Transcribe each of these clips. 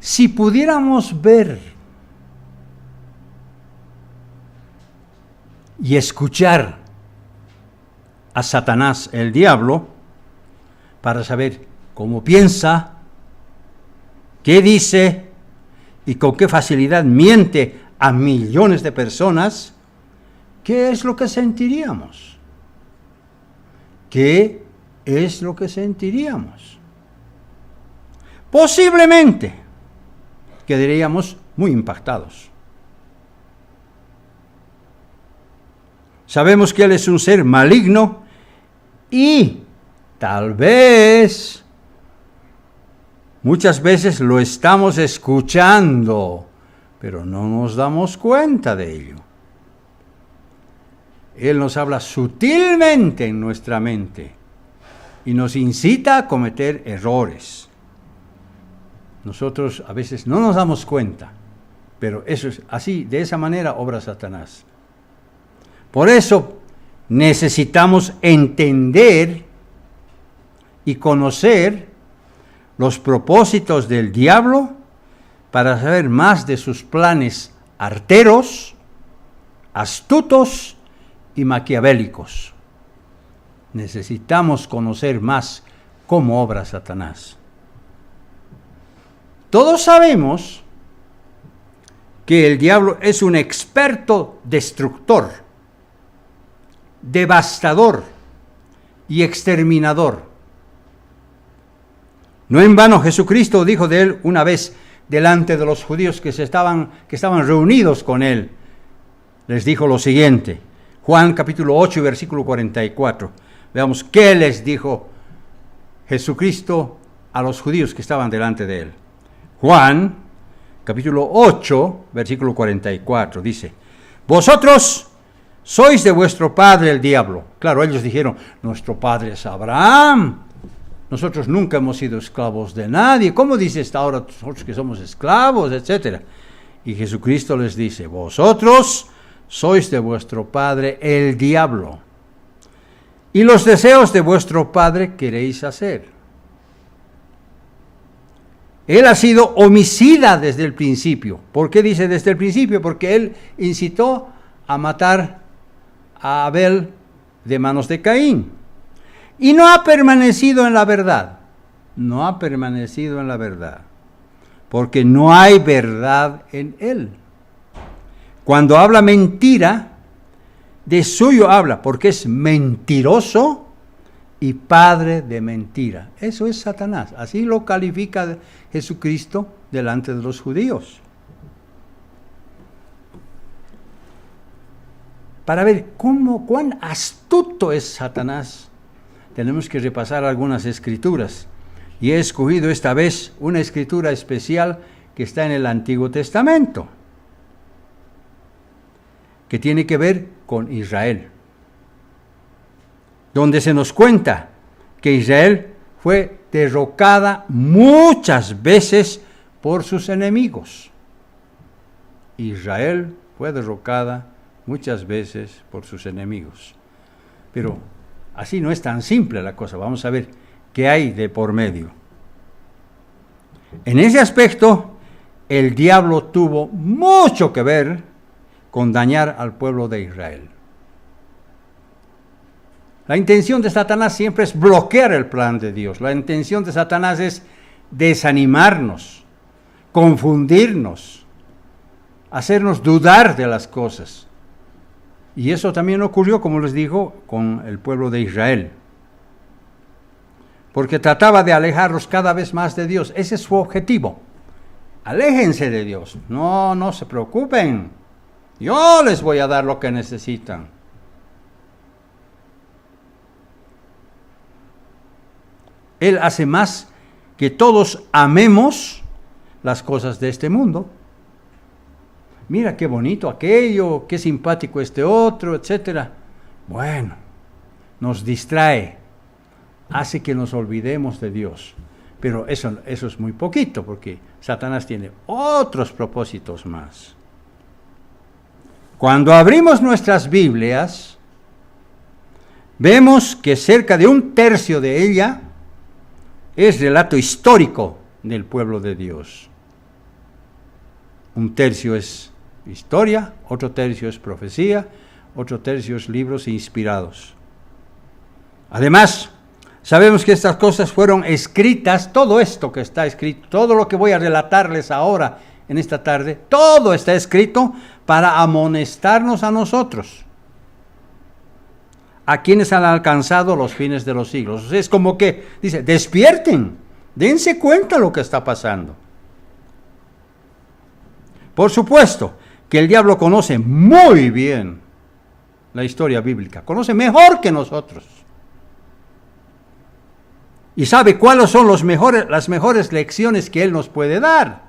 Si pudiéramos ver y escuchar a Satanás, el diablo, para saber cómo piensa, qué dice y con qué facilidad miente a millones de personas, ¿qué es lo que sentiríamos? ¿Qué es lo que sentiríamos? Posiblemente quedaríamos muy impactados. Sabemos que él es un ser maligno y tal vez muchas veces lo estamos escuchando, pero no nos damos cuenta de ello. Él nos habla sutilmente en nuestra mente y nos incita a cometer errores. Nosotros a veces no nos damos cuenta, pero eso es así, de esa manera obra Satanás. Por eso necesitamos entender y conocer los propósitos del diablo para saber más de sus planes arteros, astutos y maquiavélicos. Necesitamos conocer más cómo obra Satanás. Todos sabemos que el diablo es un experto destructor, devastador y exterminador. No en vano Jesucristo dijo de él una vez delante de los judíos que estaban reunidos con él. Les dijo lo siguiente, Juan capítulo 8, versículo 44. Veamos qué les dijo Jesucristo a los judíos que estaban delante de él. Juan capítulo 8, versículo 44, dice, vosotros sois de vuestro padre el diablo. Claro, ellos dijeron, nuestro padre es Abraham. Nosotros nunca hemos sido esclavos de nadie. ¿Cómo dices ahora nosotros que somos esclavos, etcétera? Y Jesucristo les dice, vosotros sois de vuestro padre el diablo, y los deseos de vuestro padre queréis hacer. Él ha sido homicida desde el principio. ¿Por qué dice desde el principio? Porque él incitó a matar a Abel de manos de Caín. Y no ha permanecido en la verdad. No ha permanecido en la verdad. Porque no hay verdad en él. Cuando habla mentira, de suyo habla, porque es mentiroso y padre de mentira. Eso es Satanás. Así lo califica Jesucristo delante de los judíos. Para ver cuán astuto es Satanás, tenemos que repasar algunas escrituras. Y he escogido esta vez una escritura especial que está en el Antiguo Testamento, que tiene que ver con Israel, donde se nos cuenta que Israel fue derrocada muchas veces por sus enemigos. Israel fue derrocada muchas veces por sus enemigos. Pero así no es tan simple la cosa. Vamos a ver qué hay de por medio. En ese aspecto, el diablo tuvo mucho que ver con dañar al pueblo de Israel. La intención de Satanás siempre es bloquear el plan de Dios. La intención de Satanás es desanimarnos, confundirnos, hacernos dudar de las cosas. Y eso también ocurrió, como les digo, con el pueblo de Israel. Porque trataba de alejarlos cada vez más de Dios. Ese es su objetivo. Aléjense de Dios. No se preocupen. Yo les voy a dar lo que necesitan. Él hace más que todos amemos las cosas de este mundo. Mira qué bonito aquello, qué simpático este otro, etcétera. Bueno, nos distrae, hace que nos olvidemos de Dios. Pero eso es muy poquito, porque Satanás tiene otros propósitos más. Cuando abrimos nuestras Biblias, vemos que cerca de 1/3 de ella es relato histórico del pueblo de Dios. Un tercio es historia, otro tercio es profecía, otro tercio es libros inspirados. Además, sabemos que estas cosas fueron escritas, todo esto que está escrito, todo lo que voy a relatarles ahora en esta tarde, todo está escrito para amonestarnos a nosotros, a quienes han alcanzado los fines de los siglos. O sea, es como que dice, despierten, dense cuenta de lo que está pasando. Por supuesto que el diablo conoce muy bien la historia bíblica, conoce mejor que nosotros. Y sabe cuáles son las mejores lecciones que él nos puede dar.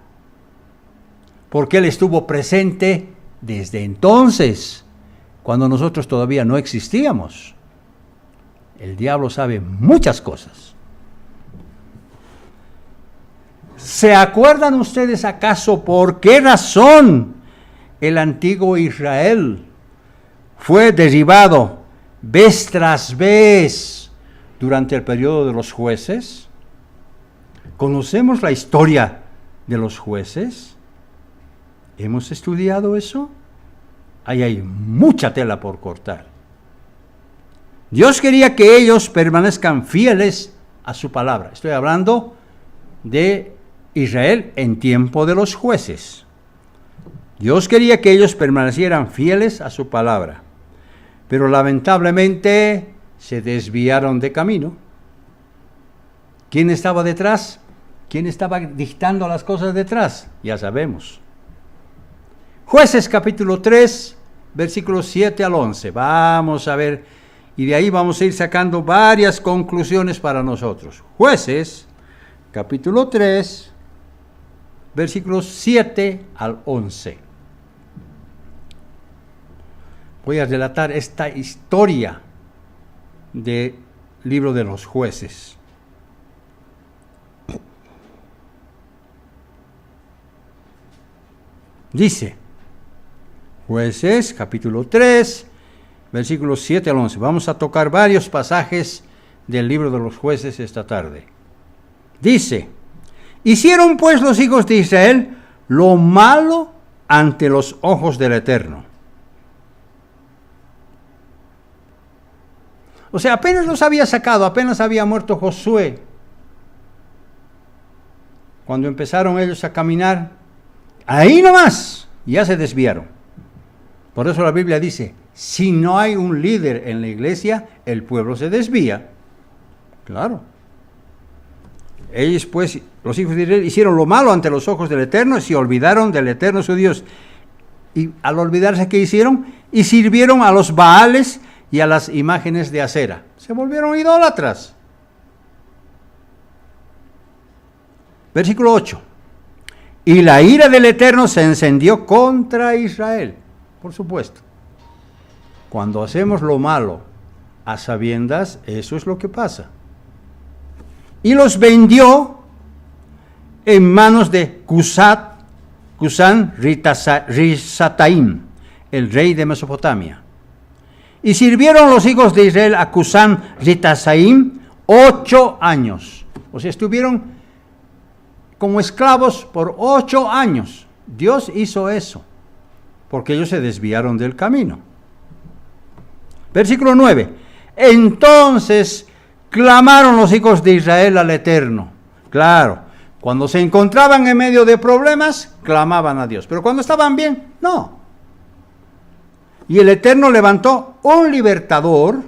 Porque él estuvo presente desde entonces, cuando nosotros todavía no existíamos. El diablo sabe muchas cosas. ¿Se acuerdan ustedes acaso por qué razón el antiguo Israel fue derribado vez tras vez durante el periodo de los jueces? ¿Conocemos la historia de los jueces? ¿Hemos estudiado eso? Ahí hay mucha tela por cortar. Dios quería que ellos permanezcan fieles a su palabra. Estoy hablando de Israel en tiempo de los jueces. Dios quería que ellos permanecieran fieles a su palabra, pero lamentablemente se desviaron de camino. ¿Quién estaba detrás? ¿Quién estaba dictando las cosas detrás? Ya sabemos. Jueces capítulo 3, versículos 7 al 11. Vamos a ver, y de ahí vamos a ir sacando varias conclusiones para nosotros. Jueces capítulo 3, versículos 7 al 11. Voy a relatar esta historia del libro de los jueces. Dice, Jueces, capítulo 3, versículos 7 al 11. Vamos a tocar varios pasajes del libro de los jueces esta tarde. Dice, hicieron pues los hijos de Israel lo malo ante los ojos del Eterno. O sea, apenas los había sacado, apenas había muerto Josué. Cuando empezaron ellos a caminar, ahí nomás, ya se desviaron. Por eso la Biblia dice, si no hay un líder en la iglesia, el pueblo se desvía. Claro. Ellos pues, los hijos de Israel, hicieron lo malo ante los ojos del Eterno y se olvidaron del Eterno su Dios. Y al olvidarse, ¿qué hicieron? Y sirvieron a los Baales y a las imágenes de acera. Se volvieron idólatras. Versículo 8. Y la ira del Eterno se encendió contra Israel. Por supuesto. Cuando hacemos lo malo a sabiendas, eso es lo que pasa. Y los vendió en manos de Cusán Risataim, el rey de Mesopotamia. Y sirvieron los hijos de Israel a Cusán Risataim 8 años. O sea, estuvieron como esclavos por 8 años. Dios hizo eso, porque ellos se desviaron del camino. Versículo 9. Entonces clamaron los hijos de Israel al Eterno. Claro, cuando se encontraban en medio de problemas, clamaban a Dios. Pero cuando estaban bien, no. Y el Eterno levantó un libertador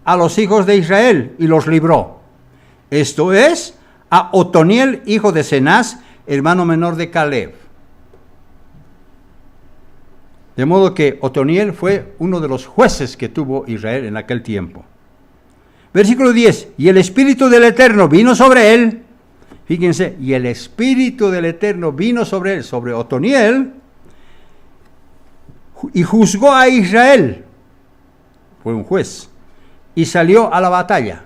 a los hijos de Israel y los libró. Esto es, a Otoniel, hijo de Cenaz, hermano menor de Caleb. De modo que Otoniel fue uno de los jueces que tuvo Israel en aquel tiempo. Versículo 10. Y el Espíritu del Eterno vino sobre él. Fíjense, y el Espíritu del Eterno vino sobre él, sobre Otoniel, y juzgó a Israel. Fue un juez. Y salió a la batalla.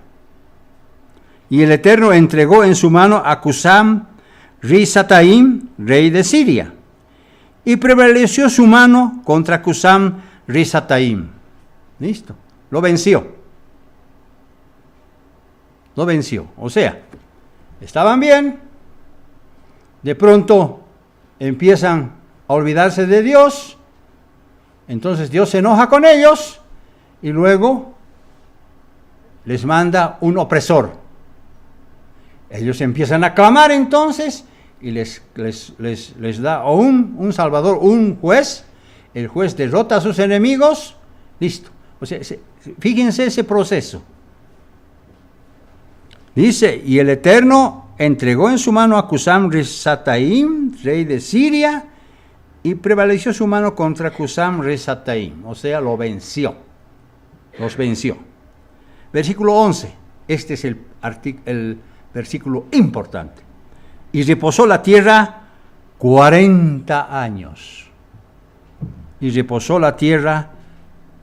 Y el Eterno entregó en su mano a Cusán Risataim, rey de Siria. Y prevaleció su mano contra Cusán Risataim. Listo. Lo venció. Lo venció. O sea, estaban bien. De pronto empiezan a olvidarse de Dios. Entonces Dios se enoja con ellos y luego les manda un opresor. Ellos empiezan a clamar entonces y les da un salvador, un juez. El juez derrota a sus enemigos. Listo. O sea, fíjense ese proceso. Dice, y el Eterno entregó en su mano a Cusam-Risataim, rey de Siria, y prevaleció su mano contra Cusam-Risataim, o sea, los venció. Versículo 11, este es el versículo importante. Y reposó la tierra 40 años. Y reposó la tierra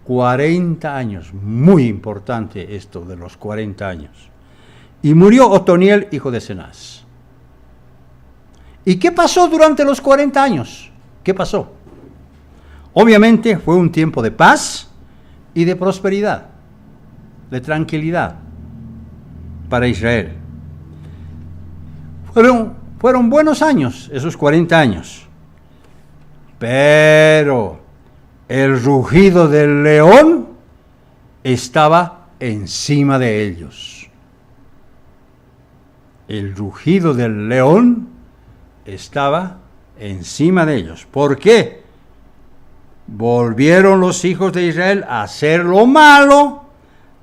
40 años. Muy importante esto de los 40 años. Y murió Otoniel, hijo de Cenaz. ¿Y qué pasó durante los 40 años? ¿Qué pasó? Obviamente fue un tiempo de paz y de prosperidad, de tranquilidad para Israel. Fueron buenos años, esos 40 años. Pero el rugido del león estaba encima de ellos. El rugido del león estaba encima de ellos. ¿Por qué? Volvieron los hijos de Israel a hacer lo malo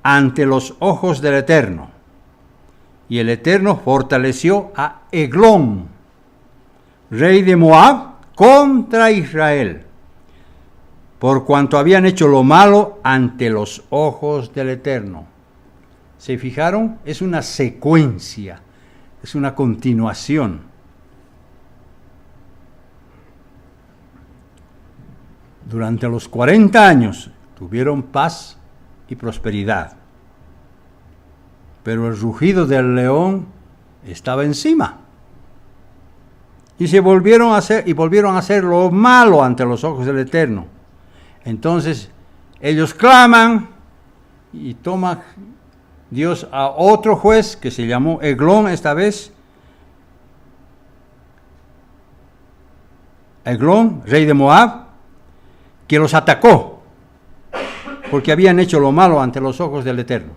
ante los ojos del Eterno. Y el Eterno fortaleció a Eglón, rey de Moab, contra Israel, por cuanto habían hecho lo malo ante los ojos del Eterno. ¿Se fijaron? Es una secuencia. Es una continuación. Durante los 40 años tuvieron paz y prosperidad. Pero el rugido del león estaba encima. Y volvieron a hacer lo malo ante los ojos del Eterno. Entonces ellos claman y toman Dios a otro juez que se llamó Eglón esta vez. Eglón, rey de Moab, que los atacó porque habían hecho lo malo ante los ojos del Eterno.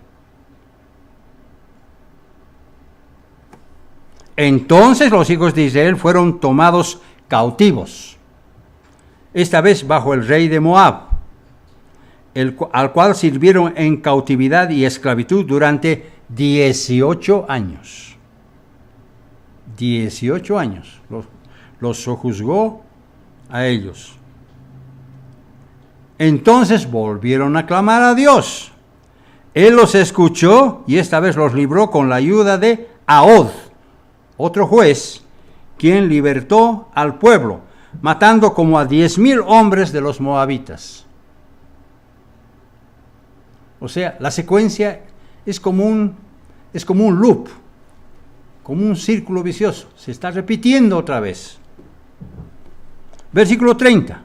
Entonces los hijos de Israel fueron tomados cautivos, esta vez bajo el rey de Moab, al cual sirvieron en cautividad y esclavitud durante 18 años. 18 años los sojuzgó a ellos. Entonces volvieron a clamar a Dios. Él los escuchó y esta vez los libró con la ayuda de Ahod, otro juez, quien libertó al pueblo, matando como a 10,000 hombres de los moabitas. O sea, la secuencia es como un loop, como un círculo vicioso. Se está repitiendo otra vez. Versículo 30.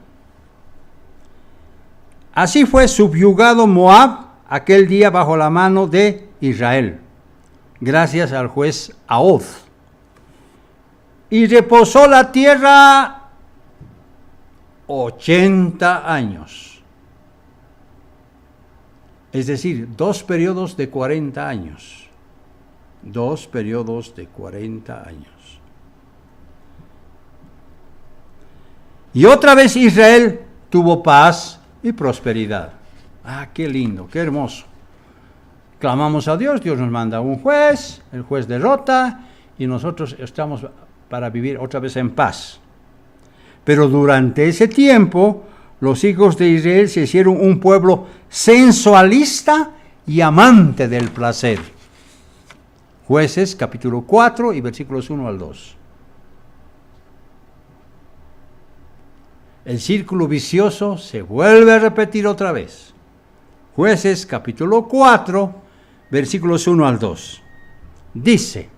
Así fue subyugado Moab aquel día bajo la mano de Israel, gracias al juez Ahod. Y reposó la tierra 80 años. Es decir, 2 periodos de 40 años. 2 periodos de 40 años. Y otra vez Israel tuvo paz y prosperidad. Ah, qué lindo, qué hermoso. Clamamos a Dios, Dios nos manda un juez, el juez derrota y nosotros estamos para vivir otra vez en paz. Pero durante ese tiempo, los hijos de Israel se hicieron un pueblo sensualista y amante del placer. Jueces, capítulo 4 y versículos 1 al 2. El círculo vicioso se vuelve a repetir otra vez. Jueces, capítulo 4, versículos 1 al 2. Dice: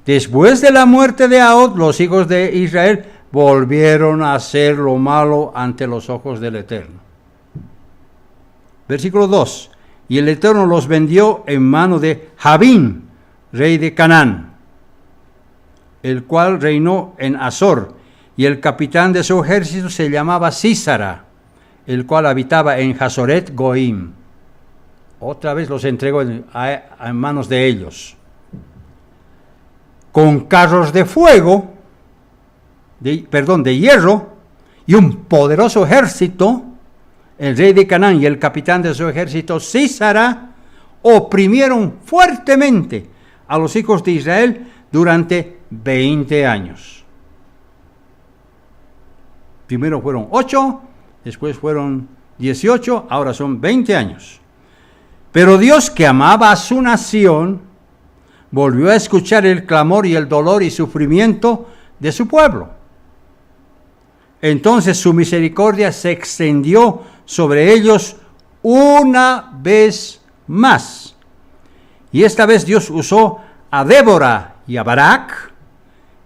después de la muerte de Ahod, los hijos de Israel volvieron a hacer lo malo ante los ojos del Eterno. Versículo 2. Y el Eterno los vendió en mano de Jabín, rey de Canaán, el cual reinó en Azor, y el capitán de su ejército se llamaba Sísara, el cual habitaba en Hazoret Goim. Otra vez los entregó en manos de ellos. Con carros de fuego, de hierro, y un poderoso ejército, el rey de Canaán y el capitán de su ejército, Sísara, oprimieron fuertemente a los hijos de Israel durante 20 años. Primero fueron 8, después fueron 18, ahora son 20 años. Pero Dios, que amaba a su nación, volvió a escuchar el clamor y el dolor y sufrimiento de su pueblo. Entonces su misericordia se extendió sobre ellos una vez más. Y esta vez Dios usó a Débora y a Barak,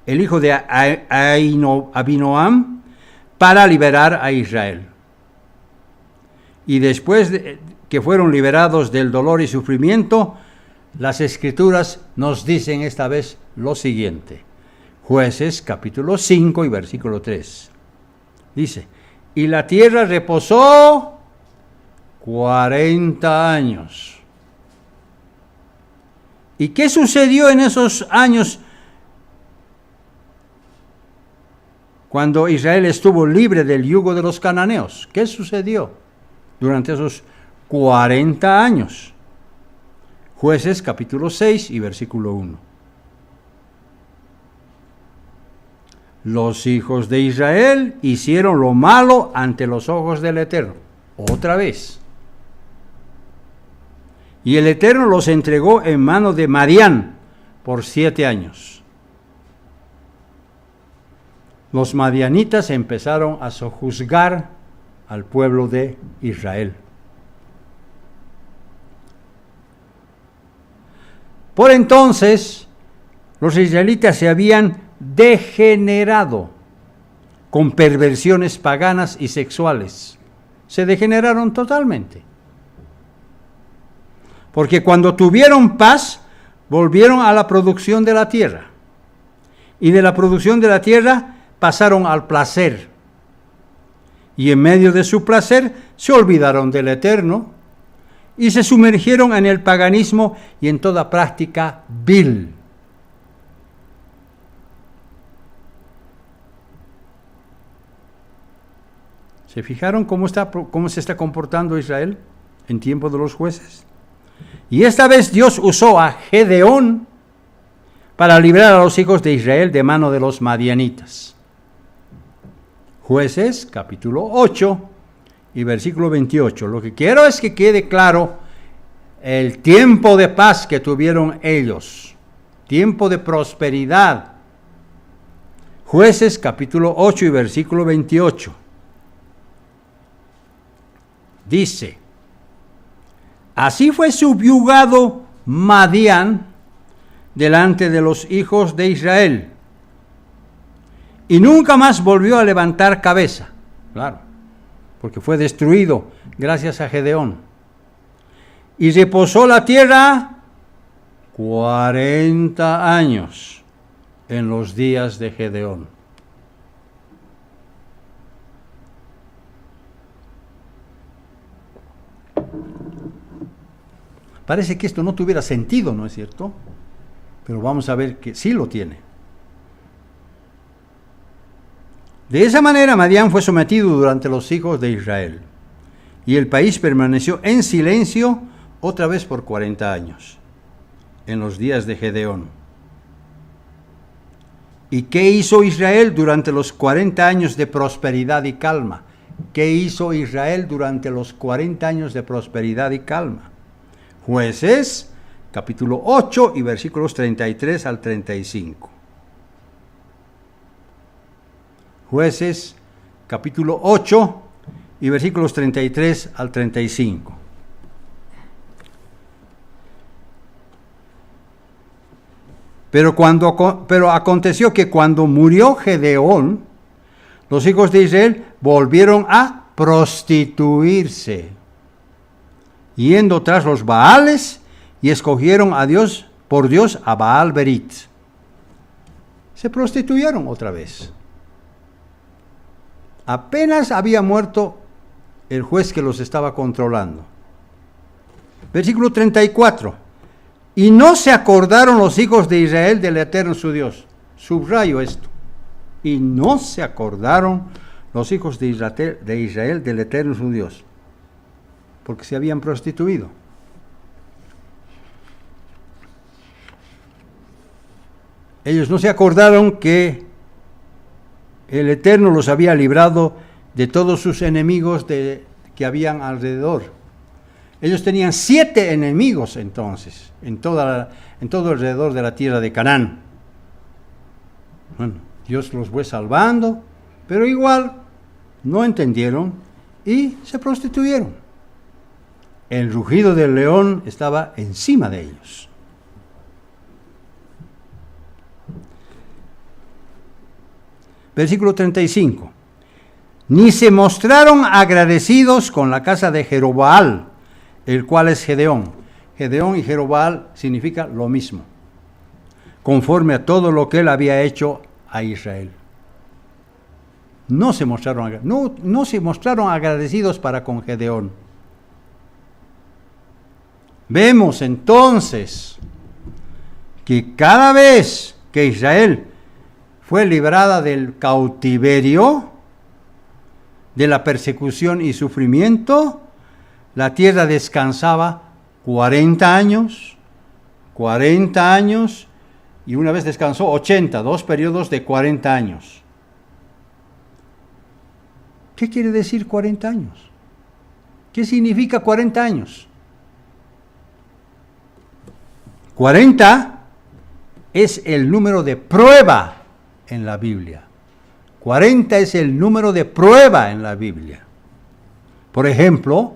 el hijo de Abinoam, para liberar a Israel. Y después de que fueron liberados del dolor y sufrimiento, las Escrituras nos dicen esta vez lo siguiente. Jueces capítulo 5 y versículo 3. Dice, y la tierra reposó 40 años. ¿Y qué sucedió en esos años cuando Israel estuvo libre del yugo de los cananeos? ¿Qué sucedió durante esos 40 años? Jueces capítulo 6 y versículo 1. Los hijos de Israel hicieron lo malo ante los ojos del Eterno. Otra vez. Y el Eterno los entregó en mano de Madián por 7 años. Los madianitas empezaron a sojuzgar al pueblo de Israel. Por entonces, los israelitas se habían degenerado con perversiones paganas y sexuales. Se degeneraron totalmente. Porque cuando tuvieron paz, volvieron a la producción de la tierra. Y de la producción de la tierra pasaron al placer. Y en medio de su placer se olvidaron del Eterno y se sumergieron en el paganismo y en toda práctica vil. ¿Se fijaron cómo se está comportando Israel en tiempo de los jueces? Y esta vez Dios usó a Gedeón para librar a los hijos de Israel de mano de los madianitas. Jueces, capítulo 8 y versículo 28. Lo que quiero es que quede claro el tiempo de paz que tuvieron ellos, tiempo de prosperidad. Jueces, capítulo 8 y versículo 28. Dice, así fue subyugado Madián delante de los hijos de Israel, y nunca más volvió a levantar cabeza. Claro, porque fue destruido gracias a Gedeón. Y reposó la tierra 40 años en los días de Gedeón. Parece que esto no tuviera sentido, ¿no es cierto? Pero vamos a ver que sí lo tiene. De esa manera Madián fue sometido durante los hijos de Israel, y el país permaneció en silencio otra vez por 40 años, en los días de Gedeón. ¿Y qué hizo Israel durante los 40 años de prosperidad y calma? ¿Qué hizo Israel durante los 40 años de prosperidad y calma? Jueces, capítulo 8 y versículos 33 al 35. Jueces, capítulo 8 y versículos 33 al 35. Pero aconteció que cuando murió Gedeón, los hijos de Israel volvieron a prostituirse, yendo tras los Baales, y escogieron por Dios a Baal Berit. Se prostituyeron otra vez. Apenas había muerto el juez que los estaba controlando. Versículo 34. Y no se acordaron los hijos de Israel del Eterno su Dios. Subrayo esto. Y no se acordaron los hijos de Israel del Eterno su Dios, porque se habían prostituido. Ellos no se acordaron que el Eterno los había librado de todos sus enemigos que habían alrededor. Ellos tenían 7 enemigos entonces, en todo alrededor de la tierra de Canaán. Bueno, Dios los fue salvando, pero igual no entendieron y se prostituyeron. El rugido del león estaba encima de ellos. Versículo 35. Ni se mostraron agradecidos con la casa de Jeroboam, el cual es Gedeón. Gedeón y Jeroboam significa lo mismo, conforme a todo lo que él había hecho a Israel. No se mostraron agradecidos para con Gedeón. Vemos entonces que cada vez que Israel fue librada del cautiverio, de la persecución y sufrimiento, la tierra descansaba 40 años, y una vez descansó 80, 2 periodos de 40 años. ¿Qué quiere decir 40 años? ¿Qué significa 40 años? 40 es el número de prueba en la Biblia. 40 es el número de prueba en la Biblia. Por ejemplo,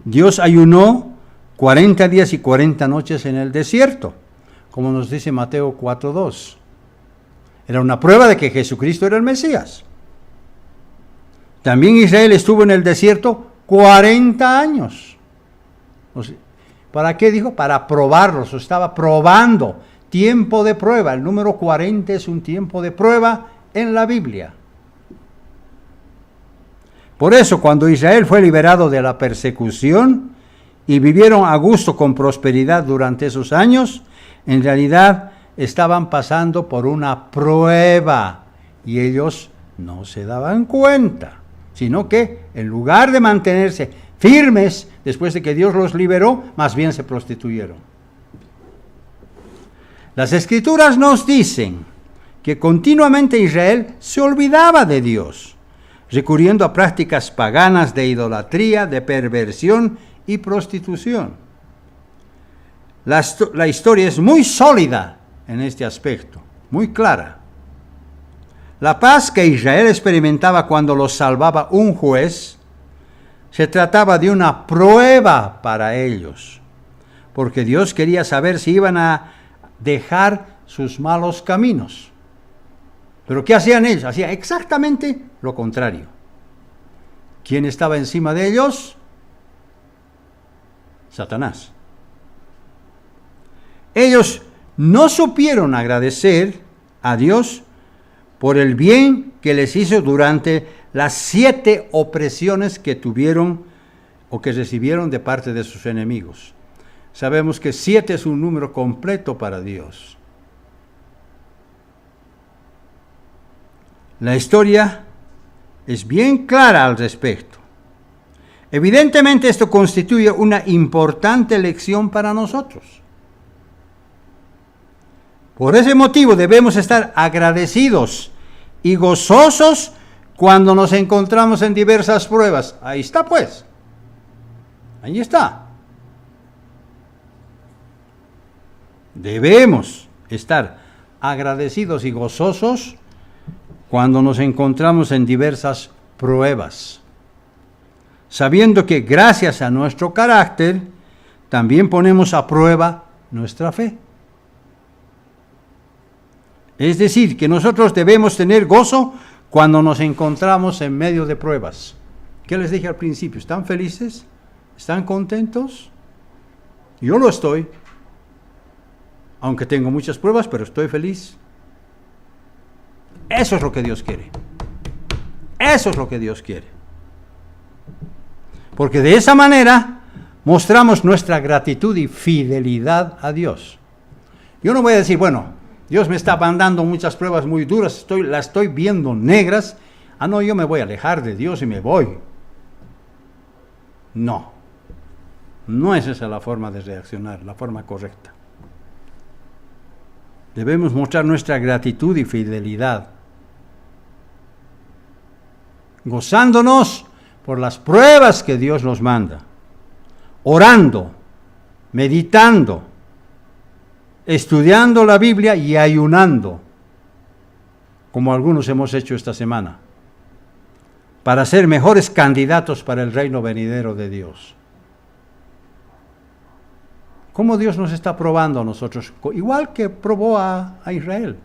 Dios ayunó 40 días y 40 noches en el desierto, como nos dice Mateo 4:2. Era una prueba de que Jesucristo era el Mesías. También Israel estuvo en el desierto 40 años. ¿Para qué dijo? Para probarlos, estaba probando. Tiempo de prueba. El número 40 es un tiempo de prueba en la Biblia. Por eso, cuando Israel fue liberado de la persecución y vivieron a gusto con prosperidad durante esos años, en realidad estaban pasando por una prueba y ellos no se daban cuenta, sino que en lugar de mantenerse firmes después de que Dios los liberó, más bien se prostituyeron. Las Escrituras nos dicen que continuamente Israel se olvidaba de Dios, recurriendo a prácticas paganas de idolatría, de perversión y prostitución. La historia es muy sólida en este aspecto, muy clara. La paz que Israel experimentaba cuando los salvaba un juez, se trataba de una prueba para ellos, porque Dios quería saber si iban a dejar sus malos caminos. Pero ¿qué hacían ellos? Hacían exactamente lo contrario. ¿Quién estaba encima de ellos? Satanás. Ellos no supieron agradecer a Dios por el bien que les hizo durante las 7 opresiones que tuvieron o que recibieron de parte de sus enemigos. Sabemos que 7 es un número completo para Dios. La historia es bien clara al respecto. Evidentemente esto constituye una importante lección para nosotros. Por ese motivo debemos estar agradecidos y gozosos cuando nos encontramos en diversas pruebas. Ahí está pues. Ahí está. Debemos estar agradecidos y gozosos cuando nos encontramos en diversas pruebas, sabiendo que gracias a nuestro carácter también ponemos a prueba nuestra fe. Es decir, que nosotros debemos tener gozo cuando nos encontramos en medio de pruebas. ¿Qué les dije al principio? ¿Están felices? ¿Están contentos? Yo lo estoy, aunque tengo muchas pruebas, pero estoy feliz. Eso es lo que Dios quiere. Eso es lo que Dios quiere. Porque de esa manera mostramos nuestra gratitud y fidelidad a Dios. Yo no voy a decir, bueno, Dios me está mandando muchas pruebas muy duras, las estoy viendo negras. No, yo me voy a alejar de Dios y me voy. No. No es esa la forma de reaccionar, la forma correcta. Debemos mostrar nuestra gratitud y fidelidad, gozándonos por las pruebas que Dios nos manda, orando, meditando, estudiando la Biblia y ayunando, como algunos hemos hecho esta semana, para ser mejores candidatos para el reino venidero de Dios. ¿Cómo Dios nos está probando a nosotros? Igual que probó a Israel.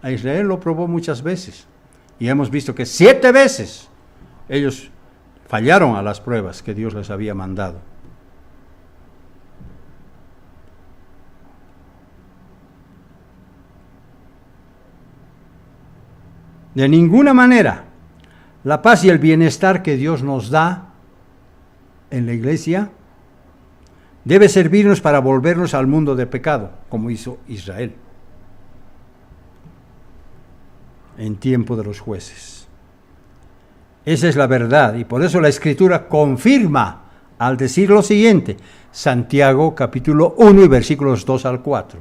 A Israel lo probó muchas veces. Y hemos visto que 7 veces ellos fallaron a las pruebas que Dios les había mandado. De ninguna manera, la paz y el bienestar que Dios nos da en la iglesia debe servirnos para volvernos al mundo de pecado, como hizo Israel en tiempo de los jueces. Esa es la verdad, y por eso la Escritura confirma al decir lo siguiente, Santiago capítulo 1 y versículos 2 al 4.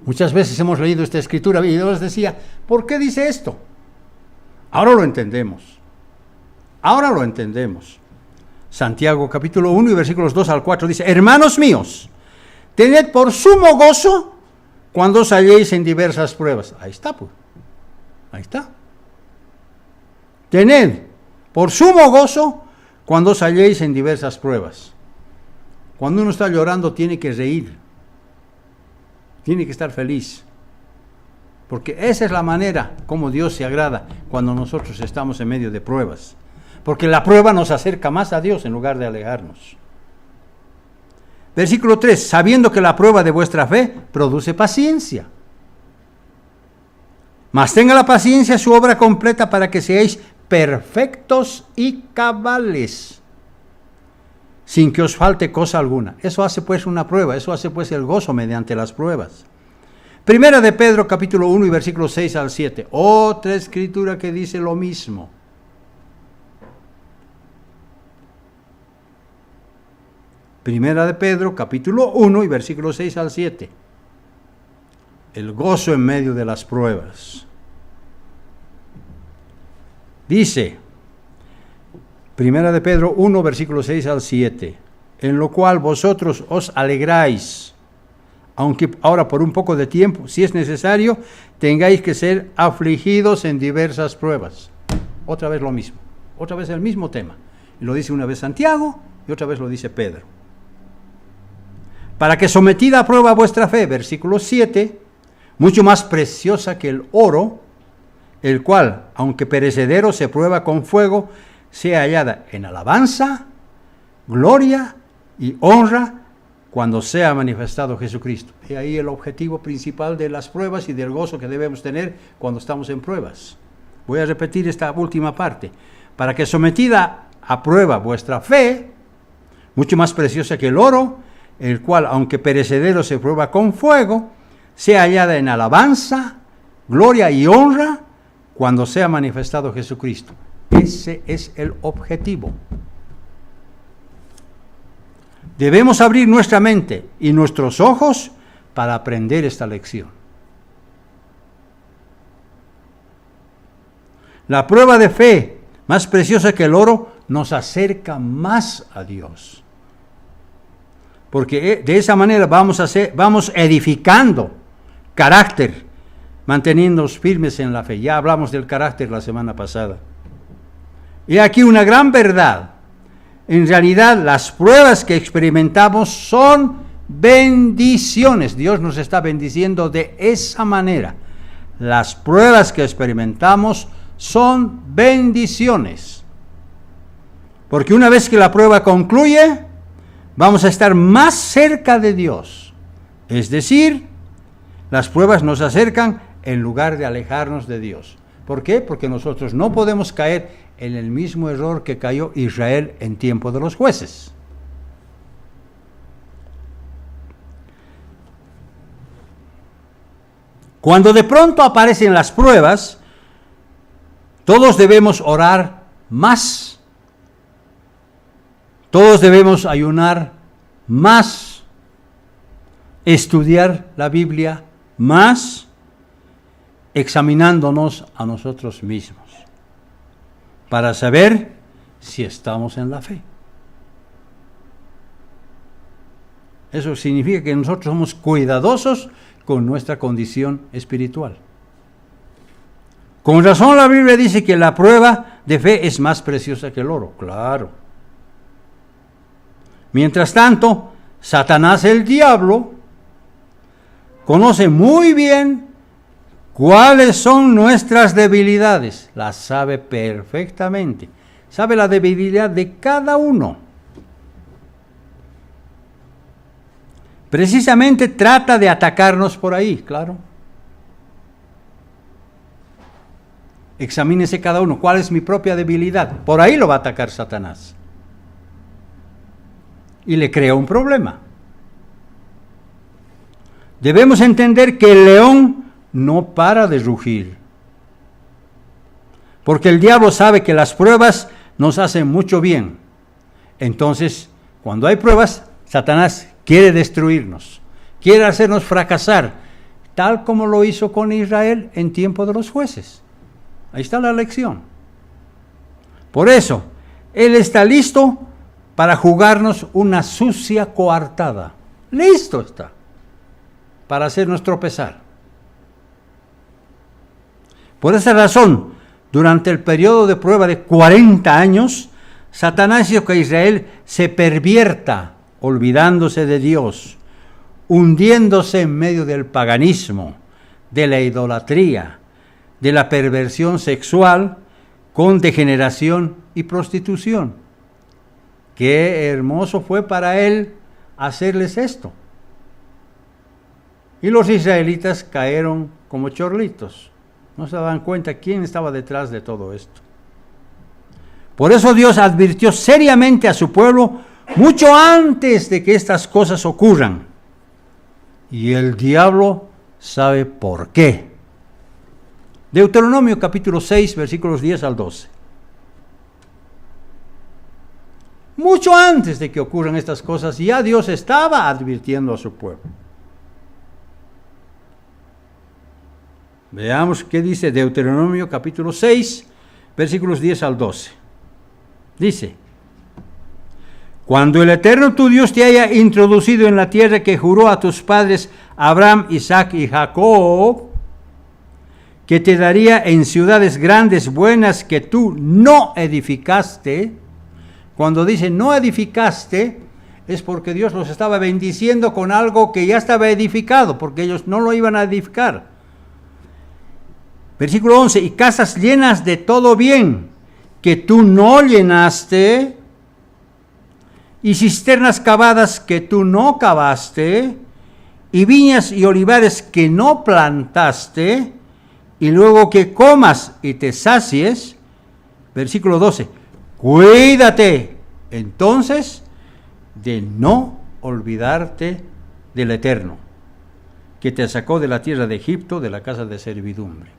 Muchas veces hemos leído esta Escritura y Dios decía, ¿por qué dice esto? Ahora lo entendemos. Ahora lo entendemos. Santiago capítulo 1 y versículos 2 al 4 dice, hermanos míos, tened por sumo gozo cuando os halléis en diversas pruebas. Ahí está, pues. Ahí está. Tened por sumo gozo cuando os halléis en diversas pruebas. Cuando uno está llorando tiene que reír. Tiene que estar feliz. Porque esa es la manera como Dios se agrada cuando nosotros estamos en medio de pruebas. Porque la prueba nos acerca más a Dios en lugar de alejarnos. Versículo 3, sabiendo que la prueba de vuestra fe produce paciencia. Mas tenga la paciencia su obra completa para que seáis perfectos y cabales, sin que os falte cosa alguna. Eso hace pues una prueba, eso hace pues el gozo mediante las pruebas. Primera de Pedro capítulo 1 y versículos 6 al 7, otra escritura que dice lo mismo. Primera de Pedro, capítulo 1 y versículos 6 al 7. El gozo en medio de las pruebas. Dice, Primera de Pedro 1, versículos 6 al 7, en lo cual vosotros os alegráis, aunque ahora por un poco de tiempo, si es necesario, tengáis que ser afligidos en diversas pruebas. Otra vez lo mismo, otra vez el mismo tema. Lo dice una vez Santiago y otra vez lo dice Pedro. Para que sometida a prueba vuestra fe, versículo 7, mucho más preciosa que el oro, el cual, aunque perecedero, se prueba con fuego, sea hallada en alabanza, gloria y honra cuando sea manifestado Jesucristo. Y ahí el objetivo principal de las pruebas y del gozo que debemos tener cuando estamos en pruebas. Voy a repetir esta última parte. Para que sometida a prueba vuestra fe, mucho más preciosa que el oro, el cual, aunque perecedero, se prueba con fuego, sea hallada en alabanza, gloria y honra cuando sea manifestado Jesucristo. Ese es el objetivo. Debemos abrir nuestra mente y nuestros ojos para aprender esta lección. La prueba de fe, más preciosa que el oro, nos acerca más a Dios. Porque de esa manera vamos edificando carácter, manteniéndonos firmes en la fe. Ya hablamos del carácter la semana pasada. Y aquí una gran verdad. En realidad, las pruebas que experimentamos son bendiciones. Dios nos está bendiciendo de esa manera. Las pruebas que experimentamos son bendiciones. Porque una vez que la prueba concluye, vamos a estar más cerca de Dios. Es decir, Las pruebas nos acercan en lugar de alejarnos de Dios. ¿Por qué? Porque nosotros no podemos caer en el mismo error que cayó Israel en tiempo de los jueces. Cuando de pronto aparecen las pruebas, todos debemos orar más. Todos debemos ayunar más, estudiar la Biblia más, examinándonos a nosotros mismos, para saber si estamos en la fe. Eso significa que nosotros somos cuidadosos con nuestra condición espiritual. Con razón la Biblia dice que la prueba de fe es más preciosa que el oro, claro. Mientras tanto, Satanás, el diablo, conoce muy bien cuáles son nuestras debilidades. Las sabe perfectamente. Sabe la debilidad de cada uno. Precisamente trata de atacarnos por ahí, claro. Examínese cada uno. ¿Cuál es mi propia debilidad? Por ahí lo va a atacar Satanás. Y le crea un problema. Debemos entender que el león no para de rugir. Porque el diablo sabe que las pruebas nos hacen mucho bien. Entonces, cuando hay pruebas, Satanás quiere destruirnos, quiere hacernos fracasar, tal como lo hizo con Israel en tiempo de los jueces. Ahí está la lección. Por eso, él está listo para jugarnos una sucia coartada. Listo está, para hacernos tropezar. Por esa razón, durante el periodo de prueba de 40 años, Satanás hizo que Israel se pervierta, olvidándose de Dios, hundiéndose en medio del paganismo, de la idolatría, de la perversión sexual, con degeneración y prostitución. Qué hermoso fue para él hacerles esto. Y los israelitas cayeron como chorlitos. No se daban cuenta quién estaba detrás de todo esto. Por eso Dios advirtió seriamente a su pueblo mucho antes de que estas cosas ocurran. Y el diablo sabe por qué. Deuteronomio capítulo 6, versículos 10 al 12. Mucho antes de que ocurran estas cosas, ya Dios estaba advirtiendo a su pueblo. Veamos qué dice Deuteronomio capítulo 6, versículos 10 al 12. Dice: cuando el Eterno tu Dios te haya introducido en la tierra que juró a tus padres Abraham, Isaac y Jacob, que te daría en ciudades grandes, buenas, que tú no edificaste. Cuando dice no edificaste, es porque Dios los estaba bendiciendo con algo que ya estaba edificado, porque ellos no lo iban a edificar. Versículo 11, y casas llenas de todo bien, que tú no llenaste, y cisternas cavadas que tú no cavaste, y viñas y olivares que no plantaste, y luego que comas y te sacies. Versículo 12, cuídate entonces de no olvidarte del Eterno, que te sacó de la tierra de Egipto, de la casa de servidumbre.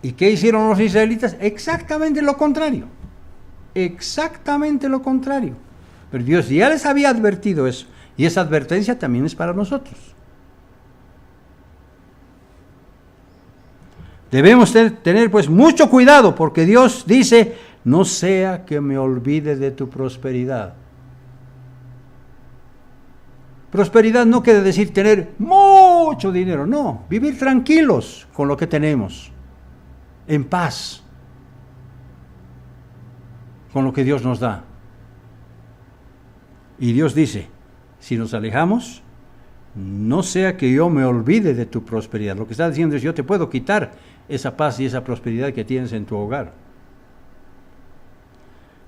¿Y qué hicieron los israelitas? Exactamente lo contrario. Exactamente lo contrario. Pero Dios ya les había advertido eso. Y esa advertencia también es para nosotros. Debemos tener pues mucho cuidado, porque Dios dice: no sea que me olvide de tu prosperidad. Prosperidad no quiere decir tener mucho dinero, no. Vivir tranquilos con lo que tenemos, en paz con lo que Dios nos da. Y Dios dice: si nos alejamos, no sea que yo me olvide de tu prosperidad. Lo que está diciendo es: yo te puedo quitar esa paz y esa prosperidad que tienes en tu hogar.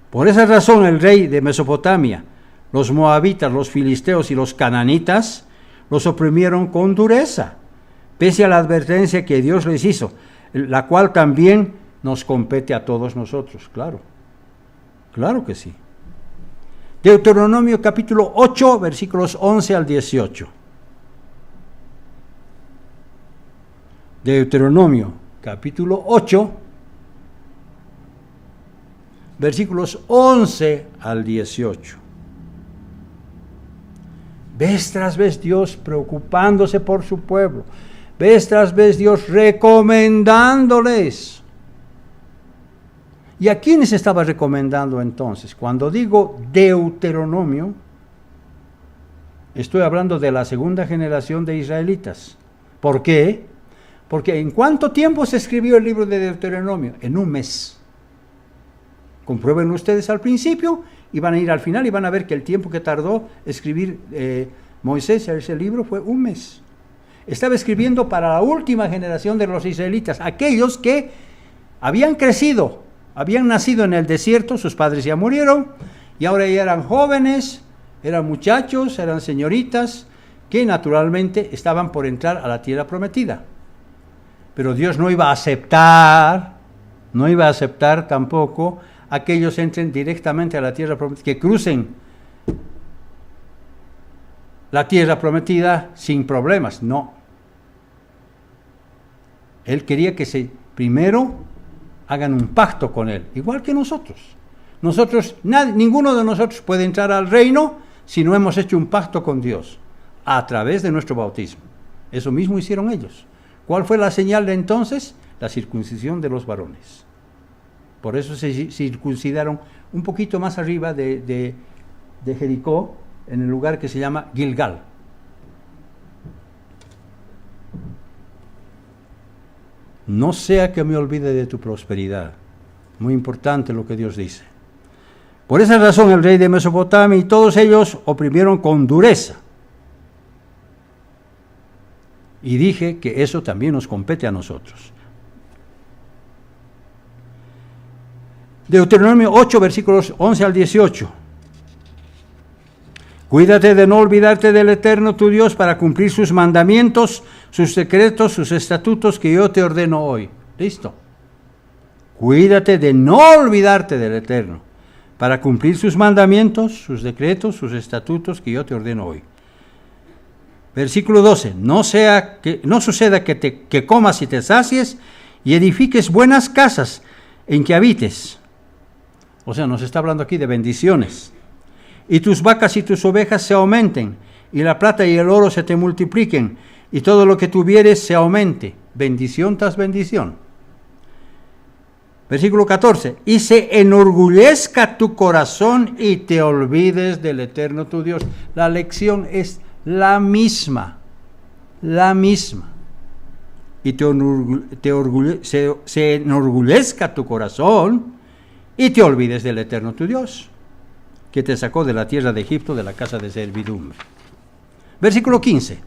Por esa razón el rey de Mesopotamia, los moabitas, los filisteos y los cananitas los oprimieron con dureza, pese a la advertencia que Dios les hizo, la cual también nos compete a todos nosotros, claro. Claro que sí. Deuteronomio capítulo 8, versículos 11 al 18. Deuteronomio capítulo 8, versículos 11 al 18. Vez tras vez Dios preocupándose por su pueblo. Vez tras vez Dios recomendándoles. ¿Y a quiénes estaba recomendando entonces? Cuando digo Deuteronomio, estoy hablando de la segunda generación de israelitas. ¿Por qué? Porque ¿en cuánto tiempo se escribió el libro de Deuteronomio? En un mes. Comprueben ustedes al principio y van a ir al final y van a ver que el tiempo que tardó escribir Moisés ese libro fue un mes. Estaba escribiendo para la última generación de los israelitas, aquellos que habían crecido, habían nacido en el desierto, sus padres ya murieron, y ahora ya eran jóvenes, eran muchachos, eran señoritas, que naturalmente estaban por entrar a la tierra prometida. Pero Dios no iba a aceptar tampoco aquellos entren directamente a la tierra prometida, que crucen la tierra prometida sin problemas, no. Él quería que primero hagan un pacto con Él, igual que nosotros. Ninguno de nosotros puede entrar al reino si no hemos hecho un pacto con Dios, a través de nuestro bautismo. Eso mismo hicieron ellos. ¿Cuál fue la señal de entonces? La circuncisión de los varones. Por eso se circuncidaron un poquito más arriba de Jericó, en el lugar que se llama Gilgal. No sea que me olvide de tu prosperidad. Muy importante lo que Dios dice. Por esa razón el rey de Mesopotamia y todos ellos oprimieron con dureza. Y dije que eso también nos compete a nosotros. Deuteronomio 8, versículos 11 al 18. Cuídate de no olvidarte del Eterno tu Dios para cumplir sus mandamientos, sus decretos, sus estatutos que yo te ordeno hoy. ¿Listo? Cuídate de no olvidarte del Eterno para cumplir sus mandamientos, sus decretos, sus estatutos que yo te ordeno hoy. Versículo 12. No suceda que comas y te sacies y edifiques buenas casas en que habites. O sea, nos está hablando aquí de bendiciones. Y tus vacas y tus ovejas se aumenten, y la plata y el oro se te multipliquen, y todo lo que tuvieres se aumente. Bendición tras bendición. Versículo 14. Y se enorgullezca tu corazón y te olvides del Eterno tu Dios. La lección es la misma. Y se enorgullezca tu corazón y te olvides del Eterno tu Dios, que te sacó de la tierra de Egipto, de la casa de servidumbre. Versículo 15.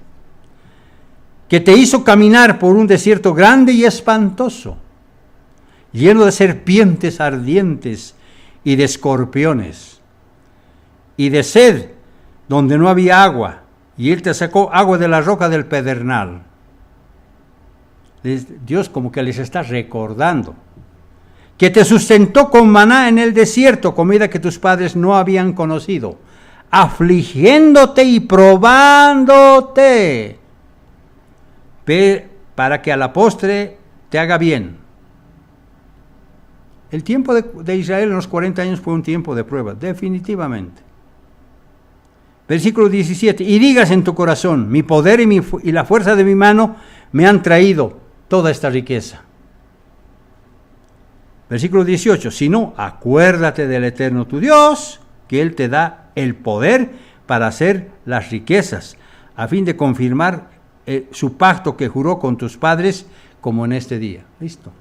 Que te hizo caminar por un desierto grande y espantoso, lleno de serpientes ardientes y de escorpiones, y de sed, donde no había agua, y Él te sacó agua de la roca del pedernal. Dios como que les está recordando. Que te sustentó con maná en el desierto, comida que tus padres no habían conocido, afligiéndote y probándote, para que a la postre te haga bien. El tiempo de Israel en los 40 años fue un tiempo de prueba, definitivamente. Versículo 17. Y digas en tu corazón, mi poder y la fuerza de mi mano me han traído toda esta riqueza. Versículo 18, si no, acuérdate del Eterno tu Dios, que Él te da el poder para hacer las riquezas, a fin de confirmar su pacto que juró con tus padres, como en este día. Listo.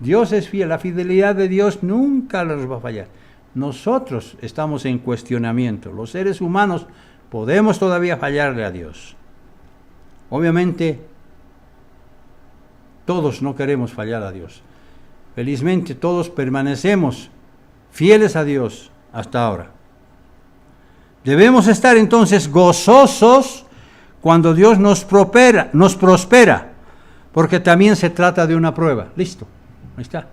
Dios es fiel, la fidelidad de Dios nunca nos va a fallar. Nosotros estamos en cuestionamiento, los seres humanos podemos todavía fallarle a Dios. Obviamente, todos no queremos fallar a Dios. Felizmente todos permanecemos fieles a Dios hasta ahora. Debemos estar entonces gozosos cuando Dios nos prospera, porque también se trata de una prueba. Listo, ahí está.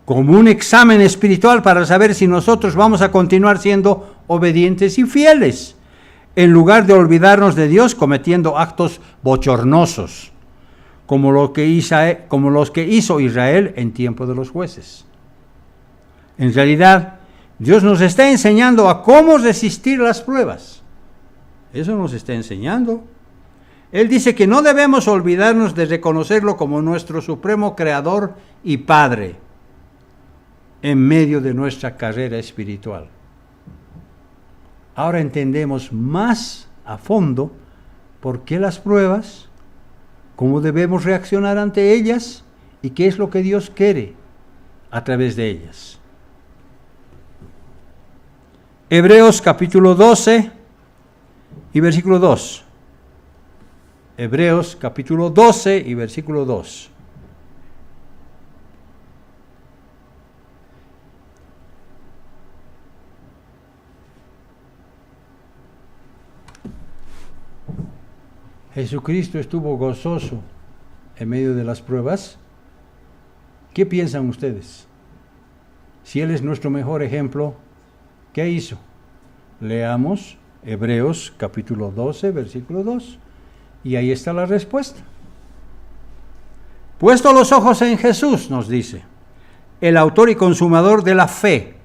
Como un examen espiritual para saber si nosotros vamos a continuar siendo obedientes y fieles, en lugar de olvidarnos de Dios cometiendo actos bochornosos, como los que hizo Israel en tiempo de los jueces. En realidad, Dios nos está enseñando a cómo resistir las pruebas. Eso nos está enseñando. Él dice que no debemos olvidarnos de reconocerlo como nuestro supremo creador y padre en medio de nuestra carrera espiritual. Ahora entendemos más a fondo por qué las pruebas, cómo debemos reaccionar ante ellas y qué es lo que Dios quiere a través de ellas. Hebreos capítulo 12 y versículo 2. Hebreos capítulo 12 y versículo 2. Jesucristo estuvo gozoso en medio de las pruebas. ¿Qué piensan ustedes? Si Él es nuestro mejor ejemplo, ¿qué hizo? Leamos Hebreos capítulo 12, versículo 2, y ahí está la respuesta. Puesto los ojos en Jesús, nos dice, el autor y consumador de la fe,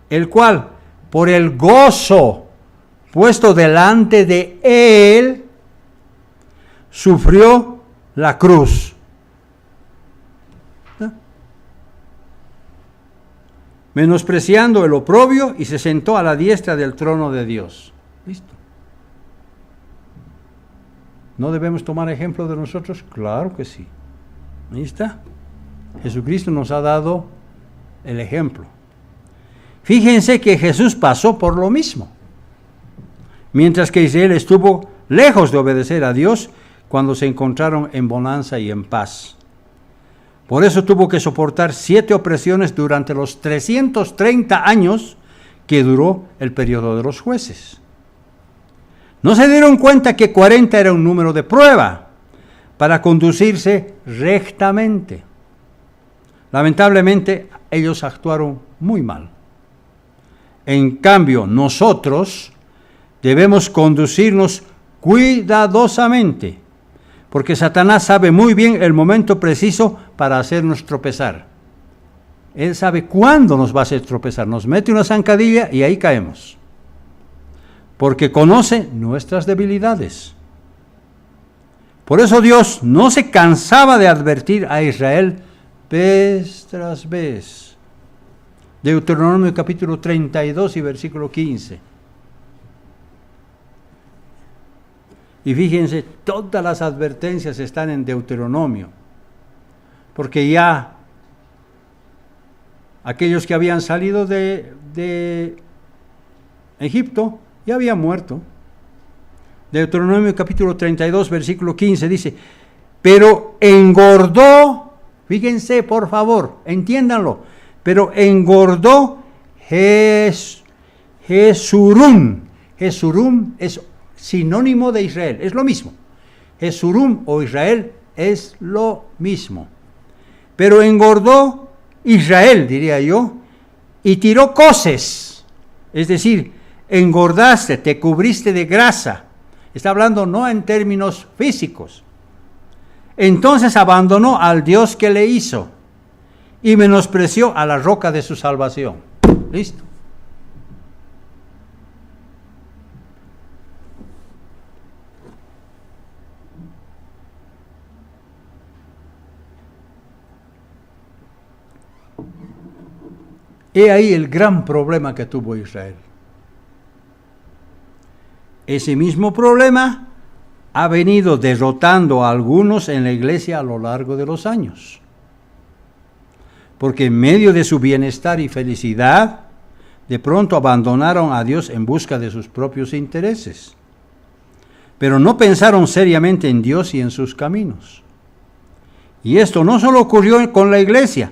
el cual, por el gozo puesto delante de Él, sufrió la cruz. ¿No? Menospreciando el oprobio, y se sentó a la diestra del trono de Dios. Listo. ¿No debemos tomar ejemplo de nosotros? Claro que sí. Ahí está. Jesucristo nos ha dado el ejemplo. Fíjense que Jesús pasó por lo mismo. Mientras que Israel estuvo lejos de obedecer a Dios cuando se encontraron en bonanza y en paz. Por eso tuvo que soportar 7 opresiones durante los 330 años que duró el periodo de los jueces. ¿No se dieron cuenta que 40 era un número de prueba para conducirse rectamente? Lamentablemente, ellos actuaron muy mal. En cambio, nosotros debemos conducirnos cuidadosamente, porque Satanás sabe muy bien el momento preciso para hacernos tropezar. Él sabe cuándo nos va a hacer tropezar. Nos mete una zancadilla y ahí caemos. Porque conoce nuestras debilidades. Por eso Dios no se cansaba de advertir a Israel vez tras vez. Deuteronomio capítulo 32 y versículo 15. Y fíjense, todas las advertencias están en Deuteronomio, porque ya aquellos que habían salido de Egipto ya habían muerto. Deuteronomio capítulo 32, versículo 15 dice, pero engordó, fíjense por favor, entiéndanlo, pero engordó Jesurún. Jesurún es sinónimo de Israel, es lo mismo. Jesurún o Israel es lo mismo. Pero engordó Israel, diría yo, y tiró coces. Es decir, engordaste, te cubriste de grasa. Está hablando no en términos físicos. Entonces abandonó al Dios que le hizo y menospreció a la roca de su salvación. Listo. He ahí el gran problema que tuvo Israel. Ese mismo problema ha venido derrotando a algunos en la iglesia a lo largo de los años. Porque en medio de su bienestar y felicidad, de pronto abandonaron a Dios en busca de sus propios intereses. Pero no pensaron seriamente en Dios y en sus caminos. Y esto no solo ocurrió con la iglesia,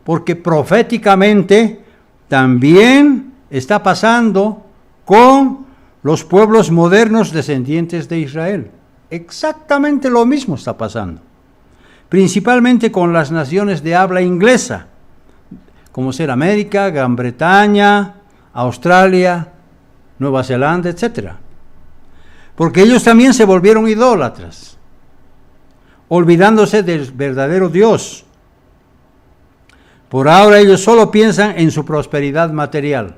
porque proféticamente también está pasando con los pueblos modernos descendientes de Israel. Exactamente lo mismo está pasando, principalmente con las naciones de habla inglesa, como ser América, Gran Bretaña, Australia, Nueva Zelanda, etc. Porque ellos también se volvieron idólatras, olvidándose del verdadero Dios. Por ahora ellos solo piensan en su prosperidad material.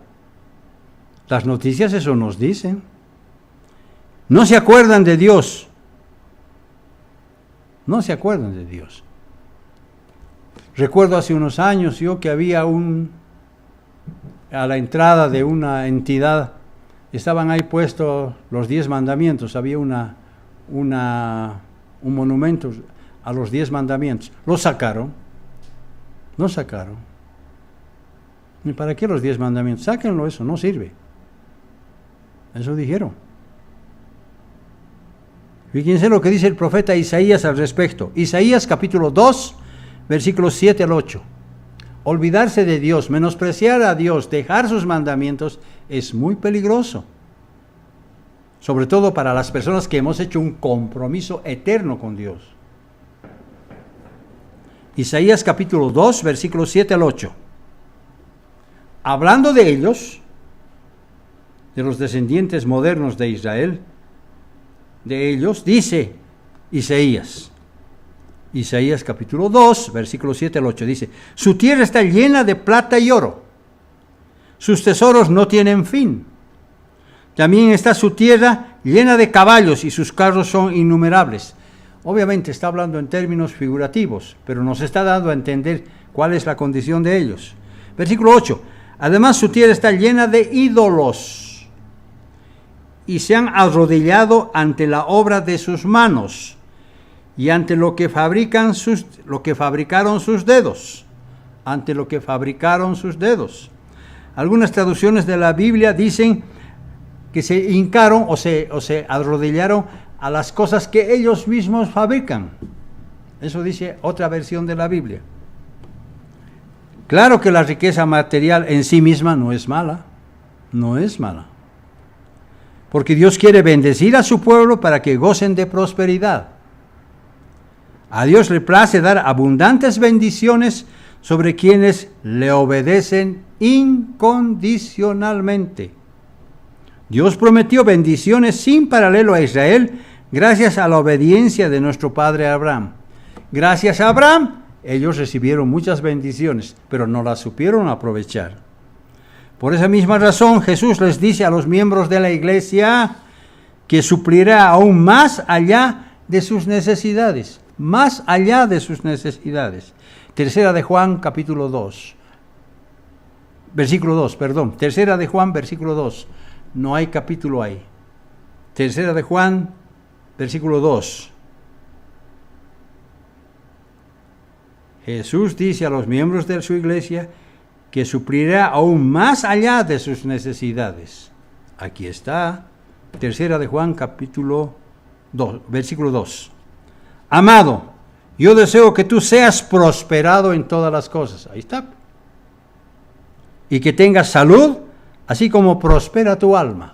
Las noticias eso nos dicen. No se acuerdan de Dios. No se acuerdan de Dios. Recuerdo hace unos años yo que había a la entrada de una entidad, estaban ahí puestos los 10 mandamientos, había un monumento a los 10 mandamientos. Lo sacaron. ¿Y para qué los 10 mandamientos? Sáquenlo, eso no sirve. Eso dijeron. Fíjense lo que dice el profeta Isaías al respecto. Isaías capítulo 2, versículos 7 al 8. Olvidarse de Dios, menospreciar a Dios, dejar sus mandamientos es muy peligroso. Sobre todo para las personas que hemos hecho un compromiso eterno con Dios. Isaías capítulo 2, versículos 7 al 8. Hablando de ellos, de los descendientes modernos de Israel, de ellos, dice Isaías capítulo 2, versículos 7 al 8, dice: su tierra está llena de plata y oro, sus tesoros no tienen fin. También está su tierra llena de caballos y sus carros son innumerables. Obviamente está hablando en términos figurativos, pero nos está dando a entender cuál es la condición de ellos. Versículo 8, además su tierra está llena de ídolos, y se han arrodillado ante la obra de sus manos, y ante lo que fabricaron sus dedos. Algunas traducciones de la Biblia dicen que se hincaron o se arrodillaron a las cosas que ellos mismos fabrican. Eso dice otra versión de la Biblia. Claro que la riqueza material en sí misma no es mala, porque Dios quiere bendecir a su pueblo para que gocen de prosperidad. A Dios le place dar abundantes bendiciones sobre quienes le obedecen incondicionalmente. Dios prometió bendiciones sin paralelo a Israel gracias a la obediencia de nuestro padre Abraham. Gracias a Abraham, ellos recibieron muchas bendiciones, pero no las supieron aprovechar. Por esa misma razón, Jesús les dice a los miembros de la iglesia que suplirá aún más allá de sus necesidades. Tercera de Juan, capítulo 2. Versículo 2, perdón. Tercera de Juan, versículo 2. No hay capítulo ahí. Tercera de Juan, versículo 2. Jesús dice a los miembros de su iglesia que suplirá aún más allá de sus necesidades. Aquí está, tercera de Juan, capítulo 2, versículo 2. Amado, yo deseo que tú seas prosperado en todas las cosas. Ahí está. Y que tengas salud, así como prospera tu alma.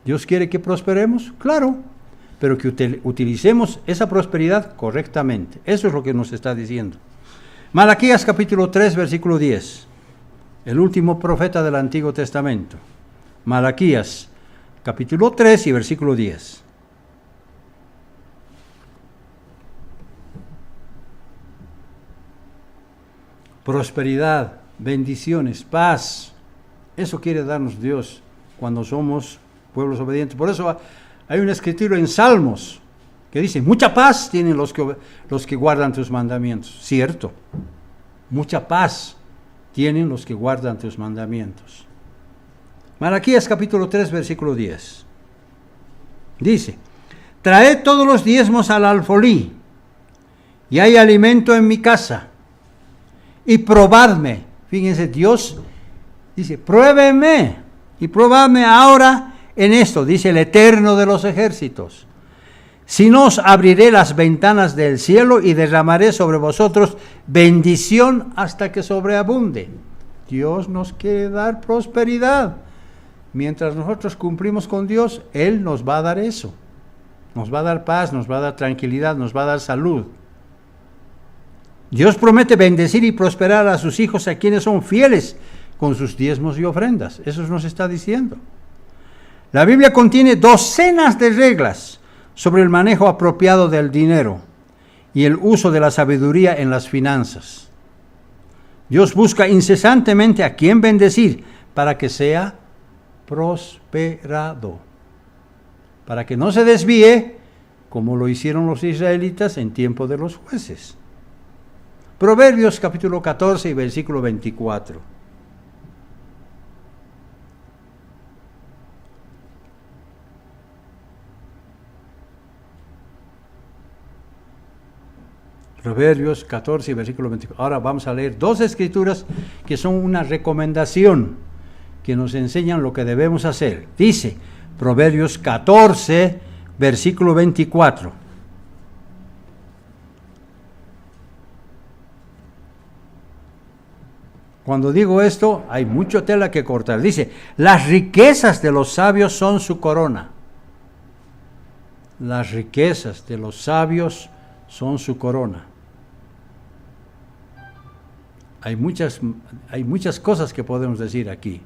¿Dios quiere que prosperemos? Claro, pero que utilicemos esa prosperidad correctamente. Eso es lo que nos está diciendo. Malaquías capítulo 3, versículo 10. El último profeta del Antiguo Testamento. Malaquías capítulo 3 y versículo 10. Prosperidad, bendiciones, paz. Eso quiere darnos Dios cuando somos pueblos obedientes. Por eso hay una escritura en Salmos que dice: mucha paz tienen los que guardan tus mandamientos. Cierto, mucha paz tienen los que guardan tus mandamientos. Malaquías capítulo 3, versículo 10. Dice: traed todos los diezmos al alfolí, y hay alimento en mi casa. Y probadme. Fíjense, Dios dice: pruébeme y probadme ahora en esto, dice el Eterno de los ejércitos. Si no, os abriré las ventanas del cielo y derramaré sobre vosotros bendición hasta que sobreabunde. Dios nos quiere dar prosperidad, mientras nosotros cumplimos con Dios, Él nos va a dar eso. Nos va a dar paz, nos va a dar tranquilidad, nos va a dar salud. Dios promete bendecir y prosperar a sus hijos, a quienes son fieles con sus diezmos y ofrendas. Eso nos está diciendo. La Biblia contiene docenas de reglas sobre el manejo apropiado del dinero y el uso de la sabiduría en las finanzas. Dios busca incesantemente a quien bendecir para que sea prosperado, para que no se desvíe como lo hicieron los israelitas en tiempo de los jueces. Proverbios capítulo 14 y versículo 24. Proverbios 14 y versículo 24. Ahora vamos a leer dos escrituras que son una recomendación, que nos enseñan lo que debemos hacer. Dice Proverbios 14, versículo 24. Cuando digo esto, hay mucha tela que cortar. Dice, las riquezas de los sabios son su corona. Las riquezas de los sabios son su corona. Hay muchas cosas que podemos decir aquí.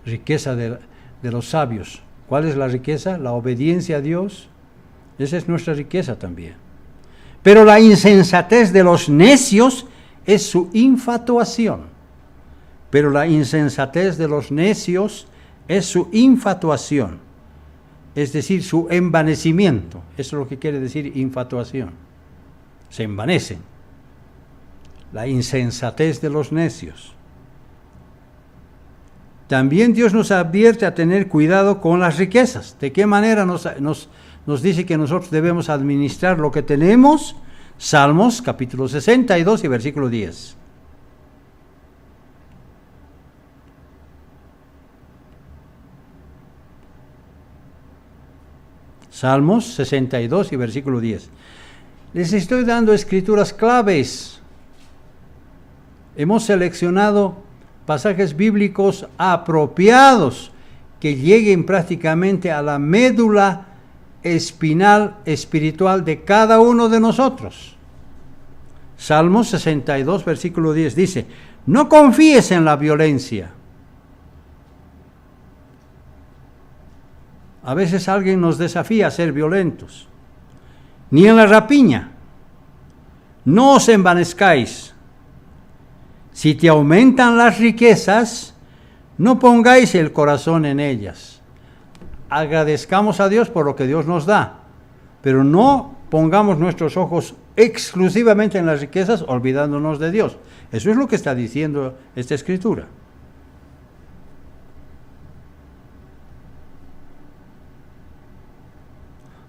Riqueza de los sabios. ¿Cuál es la riqueza? La obediencia a Dios. Esa es nuestra riqueza también. Pero la insensatez de los necios es su infatuación. Pero la insensatez de los necios es su infatuación. Es decir, su envanecimiento. Eso es lo que quiere decir infatuación. Se envanecen. La insensatez de los necios. También Dios nos advierte a tener cuidado con las riquezas. ¿De qué manera nos dice que nosotros debemos administrar lo que tenemos? Salmos capítulo 62 y versículo 10. Salmos 62 y versículo 10. Les estoy dando escrituras claves. Hemos seleccionado pasajes bíblicos apropiados que lleguen prácticamente a la médula espinal espiritual de cada uno de nosotros. Salmos 62, versículo 10 dice, no confíes en la violencia. A veces alguien nos desafía a ser violentos. Ni en la rapiña. No os envanezcáis. Si te aumentan las riquezas, no pongáis el corazón en ellas. Agradezcamos a Dios por lo que Dios nos da, pero no pongamos nuestros ojos exclusivamente en las riquezas, olvidándonos de Dios. Eso es lo que está diciendo esta escritura.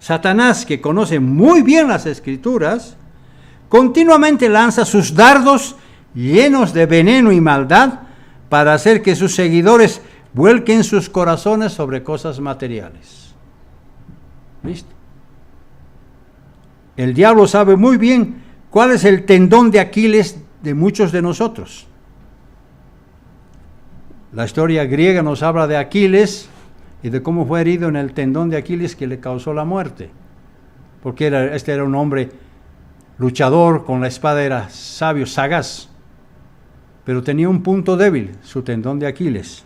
Satanás, que conoce muy bien las escrituras, continuamente lanza sus dardos llenos de veneno y maldad para hacer que sus seguidores vuelquen sus corazones sobre cosas materiales. ¿Listo? El diablo sabe muy bien cuál es el tendón de Aquiles de muchos de nosotros. La historia griega nos habla de Aquiles y de cómo fue herido en el tendón de Aquiles que le causó la muerte. Porque este era un hombre luchador, con la espada era sabio, sagaz. Pero tenía un punto débil, su tendón de Aquiles.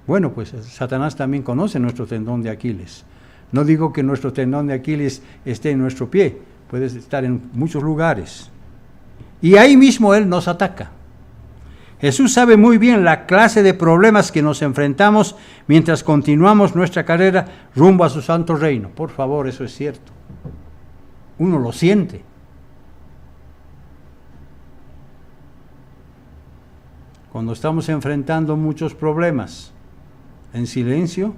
Bueno, pues Satanás también conoce nuestro tendón de Aquiles. No digo que nuestro tendón de Aquiles esté en nuestro pie, puede estar en muchos lugares. Y ahí mismo él nos ataca. Jesús sabe muy bien la clase de problemas que nos enfrentamos mientras continuamos nuestra carrera rumbo a su santo reino. Por favor, eso es cierto. Uno lo siente. Cuando estamos enfrentando muchos problemas en silencio,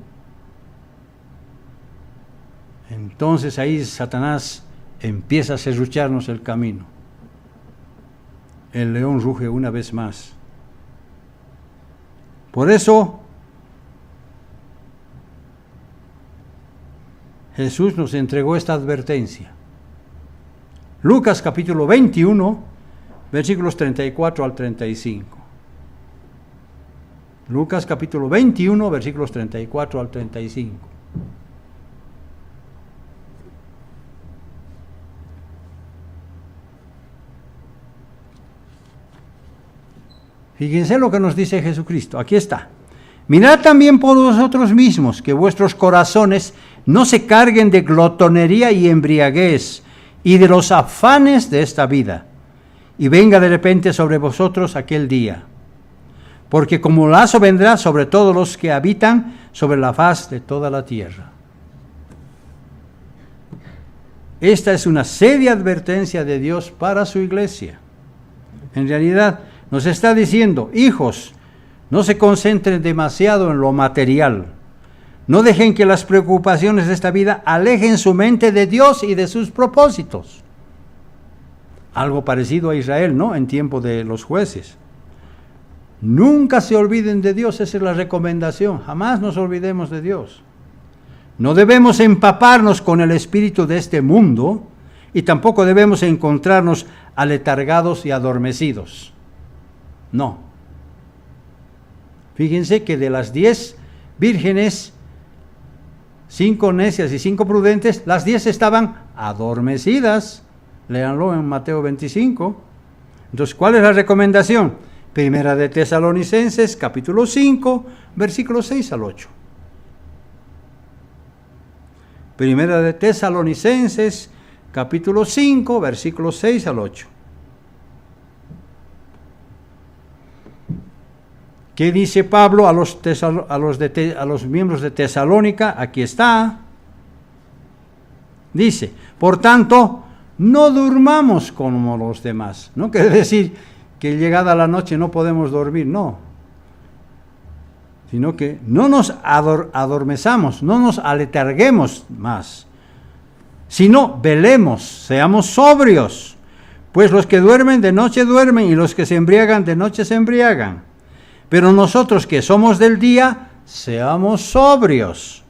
entonces ahí Satanás empieza a serrucharnos el camino. El león ruge una vez más. Por eso, Jesús nos entregó esta advertencia. Lucas capítulo 21, versículos 34 al 35. Lucas capítulo 21, versículos 34 al 35. Fíjense lo que nos dice Jesucristo. Aquí está. Mirad también por vosotros mismos, que vuestros corazones no se carguen de glotonería y embriaguez, y de los afanes de esta vida, y venga de repente sobre vosotros aquel día. Porque como lazo vendrá sobre todos los que habitan sobre la faz de toda la tierra. Esta es una seria advertencia de Dios para su iglesia. En realidad, nos está diciendo, hijos, no se concentren demasiado en lo material. No dejen que las preocupaciones de esta vida alejen su mente de Dios y de sus propósitos. Algo parecido a Israel, ¿no? En tiempo de los jueces. Nunca se olviden de Dios, esa es la recomendación. Jamás nos olvidemos de Dios. No debemos empaparnos con el espíritu de este mundo y tampoco debemos encontrarnos aletargados y adormecidos. No. Fíjense que de las 10 vírgenes, 5 necias y 5 prudentes, las 10 estaban adormecidas. Léanlo en Mateo 25. Entonces, ¿cuál es la recomendación? Primera de Tesalonicenses, capítulo 5, versículos 6 al 8. Primera de Tesalonicenses, capítulo 5, versículos 6 al 8. ¿Qué dice Pablo a los miembros de Tesalónica? Aquí está. Dice, por tanto, no durmamos como los demás. No quiere decir que llegada la noche no podemos dormir, no. Sino que no nos adormezamos, no nos aletarguemos más. Sino velemos, seamos sobrios. Pues los que duermen de noche duermen y los que se embriagan de noche se embriagan. Pero nosotros que somos del día, seamos sobrios,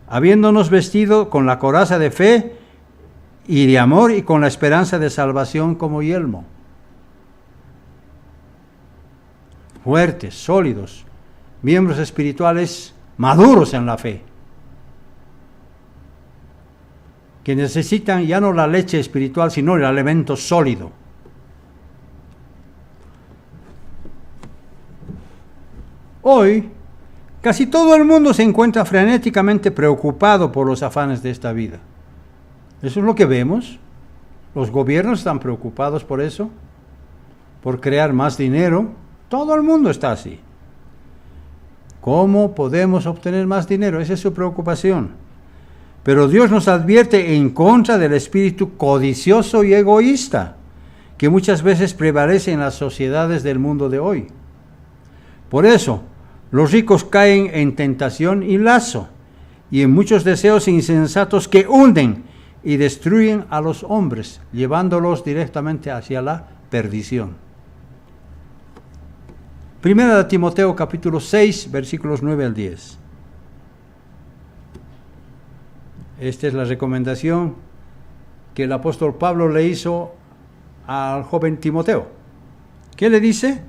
habiéndonos vestido con la coraza de fe y de amor y con la esperanza de salvación como yelmo. Fuertes, sólidos, miembros espirituales maduros en la fe, que necesitan ya no la leche espiritual, sino el alimento sólido. Hoy, casi todo el mundo se encuentra frenéticamente preocupado por los afanes de esta vida. Eso es lo que vemos. Los gobiernos están preocupados por eso, por crear más dinero. Todo el mundo está así. ¿Cómo podemos obtener más dinero? Esa es su preocupación. Pero Dios nos advierte en contra del espíritu codicioso y egoísta que muchas veces prevalece en las sociedades del mundo de hoy. Por eso, los ricos caen en tentación y lazo, y en muchos deseos insensatos que hunden y destruyen a los hombres, llevándolos directamente hacia la perdición. Primera de Timoteo capítulo 6, versículos 9 al 10. Esta es la recomendación que el apóstol Pablo le hizo al joven Timoteo. ¿Qué le dice?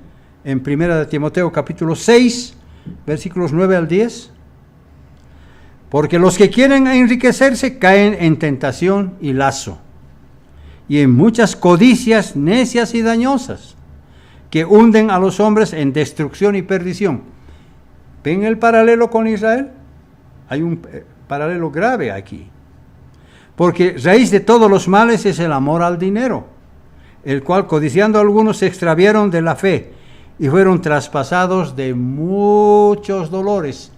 En Primera de Timoteo capítulo 6, versículos 9 al 10. Porque los que quieren enriquecerse caen en tentación y lazo, y en muchas codicias necias y dañosas, que hunden a los hombres en destrucción y perdición. ¿Ven el paralelo con Israel? Hay un paralelo grave aquí. Porque raíz de todos los males es el amor al dinero, el cual codiciando algunos se extraviaron de la fe y fueron traspasados de muchos dolores,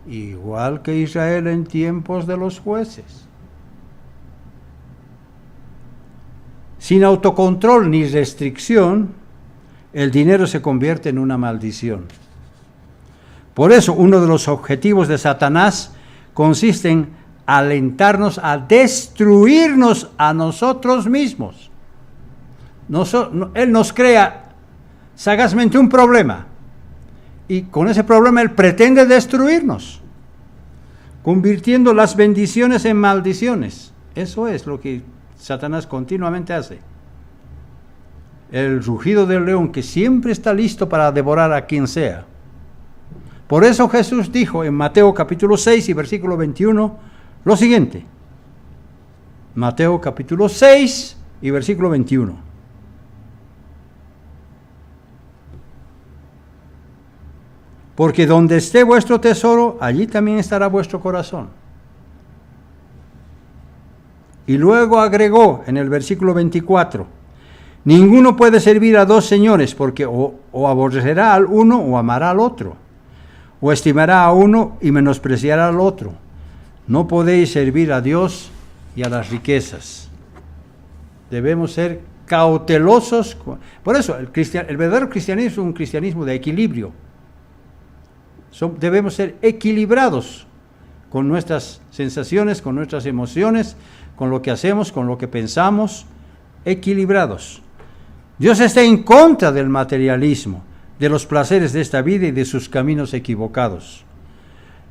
igual que Israel en tiempos de los jueces. Sin autocontrol ni restricción, el dinero se convierte en una maldición. Por eso, uno de los objetivos de Satanás consiste en alentarnos a destruirnos a nosotros mismos. Él nos crea sagazmente un problema, y con ese problema él pretende destruirnos, convirtiendo las bendiciones en maldiciones. Eso es lo que Satanás continuamente hace. El rugido del león que siempre está listo para devorar a quien sea. Por eso Jesús dijo en Mateo capítulo 6 y versículo 21 lo siguiente. Mateo capítulo 6 y versículo 21. Porque donde esté vuestro tesoro, allí también estará vuestro corazón. Y luego agregó en el versículo 24, ninguno puede servir a dos señores, porque o aborrecerá al uno o amará al otro, o estimará a uno y menospreciará al otro. No podéis servir a Dios y a las riquezas. Debemos ser cautelosos. Por eso el verdadero cristianismo es un cristianismo de equilibrio. Debemos ser equilibrados con nuestras sensaciones, con nuestras emociones, con lo que hacemos, con lo que pensamos, equilibrados. Dios está en contra del materialismo, de los placeres de esta vida y de sus caminos equivocados.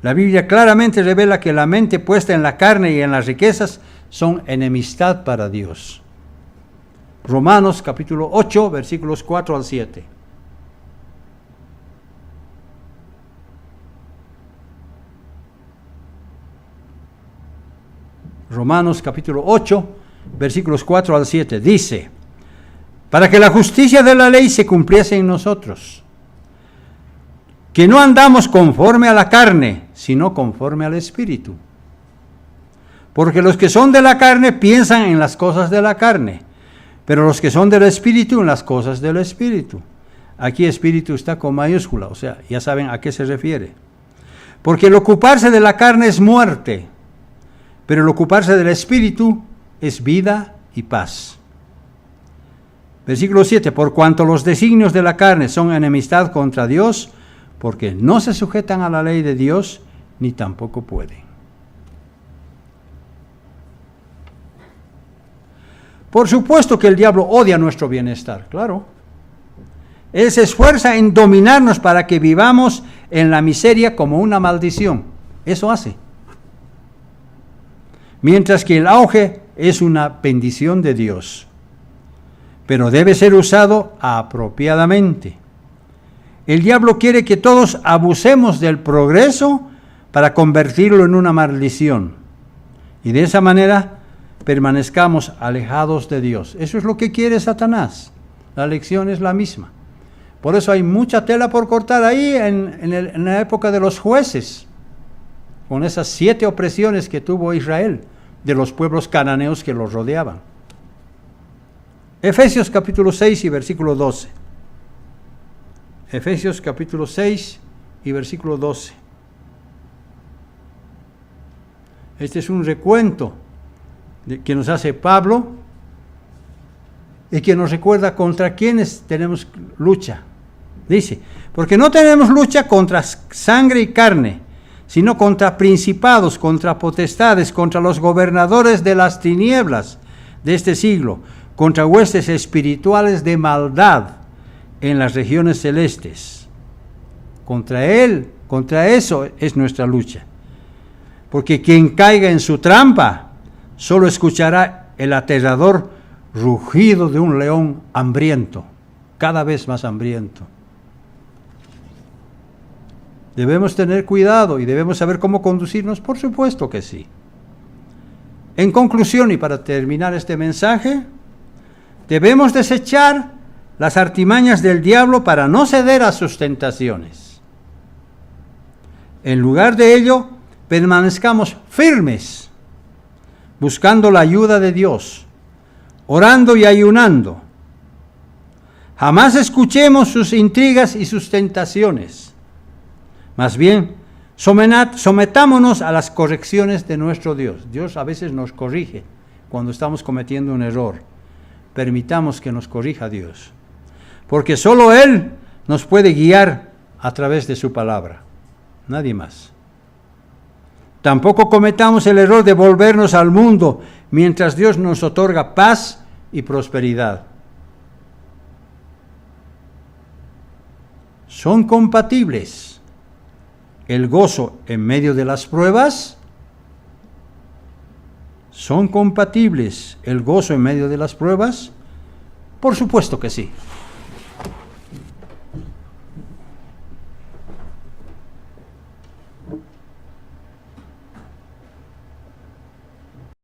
La Biblia claramente revela que la mente puesta en la carne y en las riquezas son enemistad para Dios. Romanos capítulo 8, versículos 4 al 7. Romanos capítulo 8, versículos 4 al 7, dice, para que la justicia de la ley se cumpliese en nosotros, que no andamos conforme a la carne, sino conforme al Espíritu. Porque los que son de la carne piensan en las cosas de la carne, pero los que son del Espíritu en las cosas del Espíritu. Aquí Espíritu está con mayúscula, o sea, ya saben a qué se refiere. Porque el ocuparse de la carne es muerte, pero el ocuparse del Espíritu es vida y paz. Versículo 7, por cuanto los designios de la carne son enemistad contra Dios, porque no se sujetan a la ley de Dios, ni tampoco pueden. Por supuesto que el diablo odia nuestro bienestar, claro. Él se esfuerza en dominarnos para que vivamos en la miseria como una maldición. Eso hace. Mientras que el auge es una bendición de Dios, pero debe ser usado apropiadamente. El diablo quiere que todos abusemos del progreso para convertirlo en una maldición, y de esa manera permanezcamos alejados de Dios. Eso es lo que quiere Satanás. La lección es la misma. Por eso hay mucha tela por cortar ahí en la época de los jueces, con esas 7 opresiones que tuvo Israel de los pueblos cananeos que los rodeaban. Efesios capítulo 6 y versículo 12. Efesios capítulo 6 y versículo 12. Este es un recuento que nos hace Pablo y que nos recuerda contra quiénes tenemos lucha. Dice, porque no tenemos lucha contra sangre y carne, sino contra principados, contra potestades, contra los gobernadores de las tinieblas de este siglo, contra huestes espirituales de maldad en las regiones celestes. Contra eso es nuestra lucha. Porque quien caiga en su trampa, solo escuchará el aterrador rugido de un león hambriento, cada vez más hambriento. ¿Debemos tener cuidado y debemos saber cómo conducirnos? Por supuesto que sí. En conclusión, y para terminar este mensaje, debemos desechar las artimañas del diablo para no ceder a sus tentaciones. En lugar de ello, permanezcamos firmes, buscando la ayuda de Dios, orando y ayunando. Jamás escuchemos sus intrigas y sus tentaciones. Más bien, sometámonos a las correcciones de nuestro Dios. Dios a veces nos corrige cuando estamos cometiendo un error. Permitamos que nos corrija Dios, porque solo Él nos puede guiar a través de su palabra, nadie más. Tampoco cometamos el error de volvernos al mundo mientras Dios nos otorga paz y prosperidad. ¿Son compatibles el gozo en medio de las pruebas? ¿Son compatibles el gozo en medio de las pruebas? Por supuesto que sí.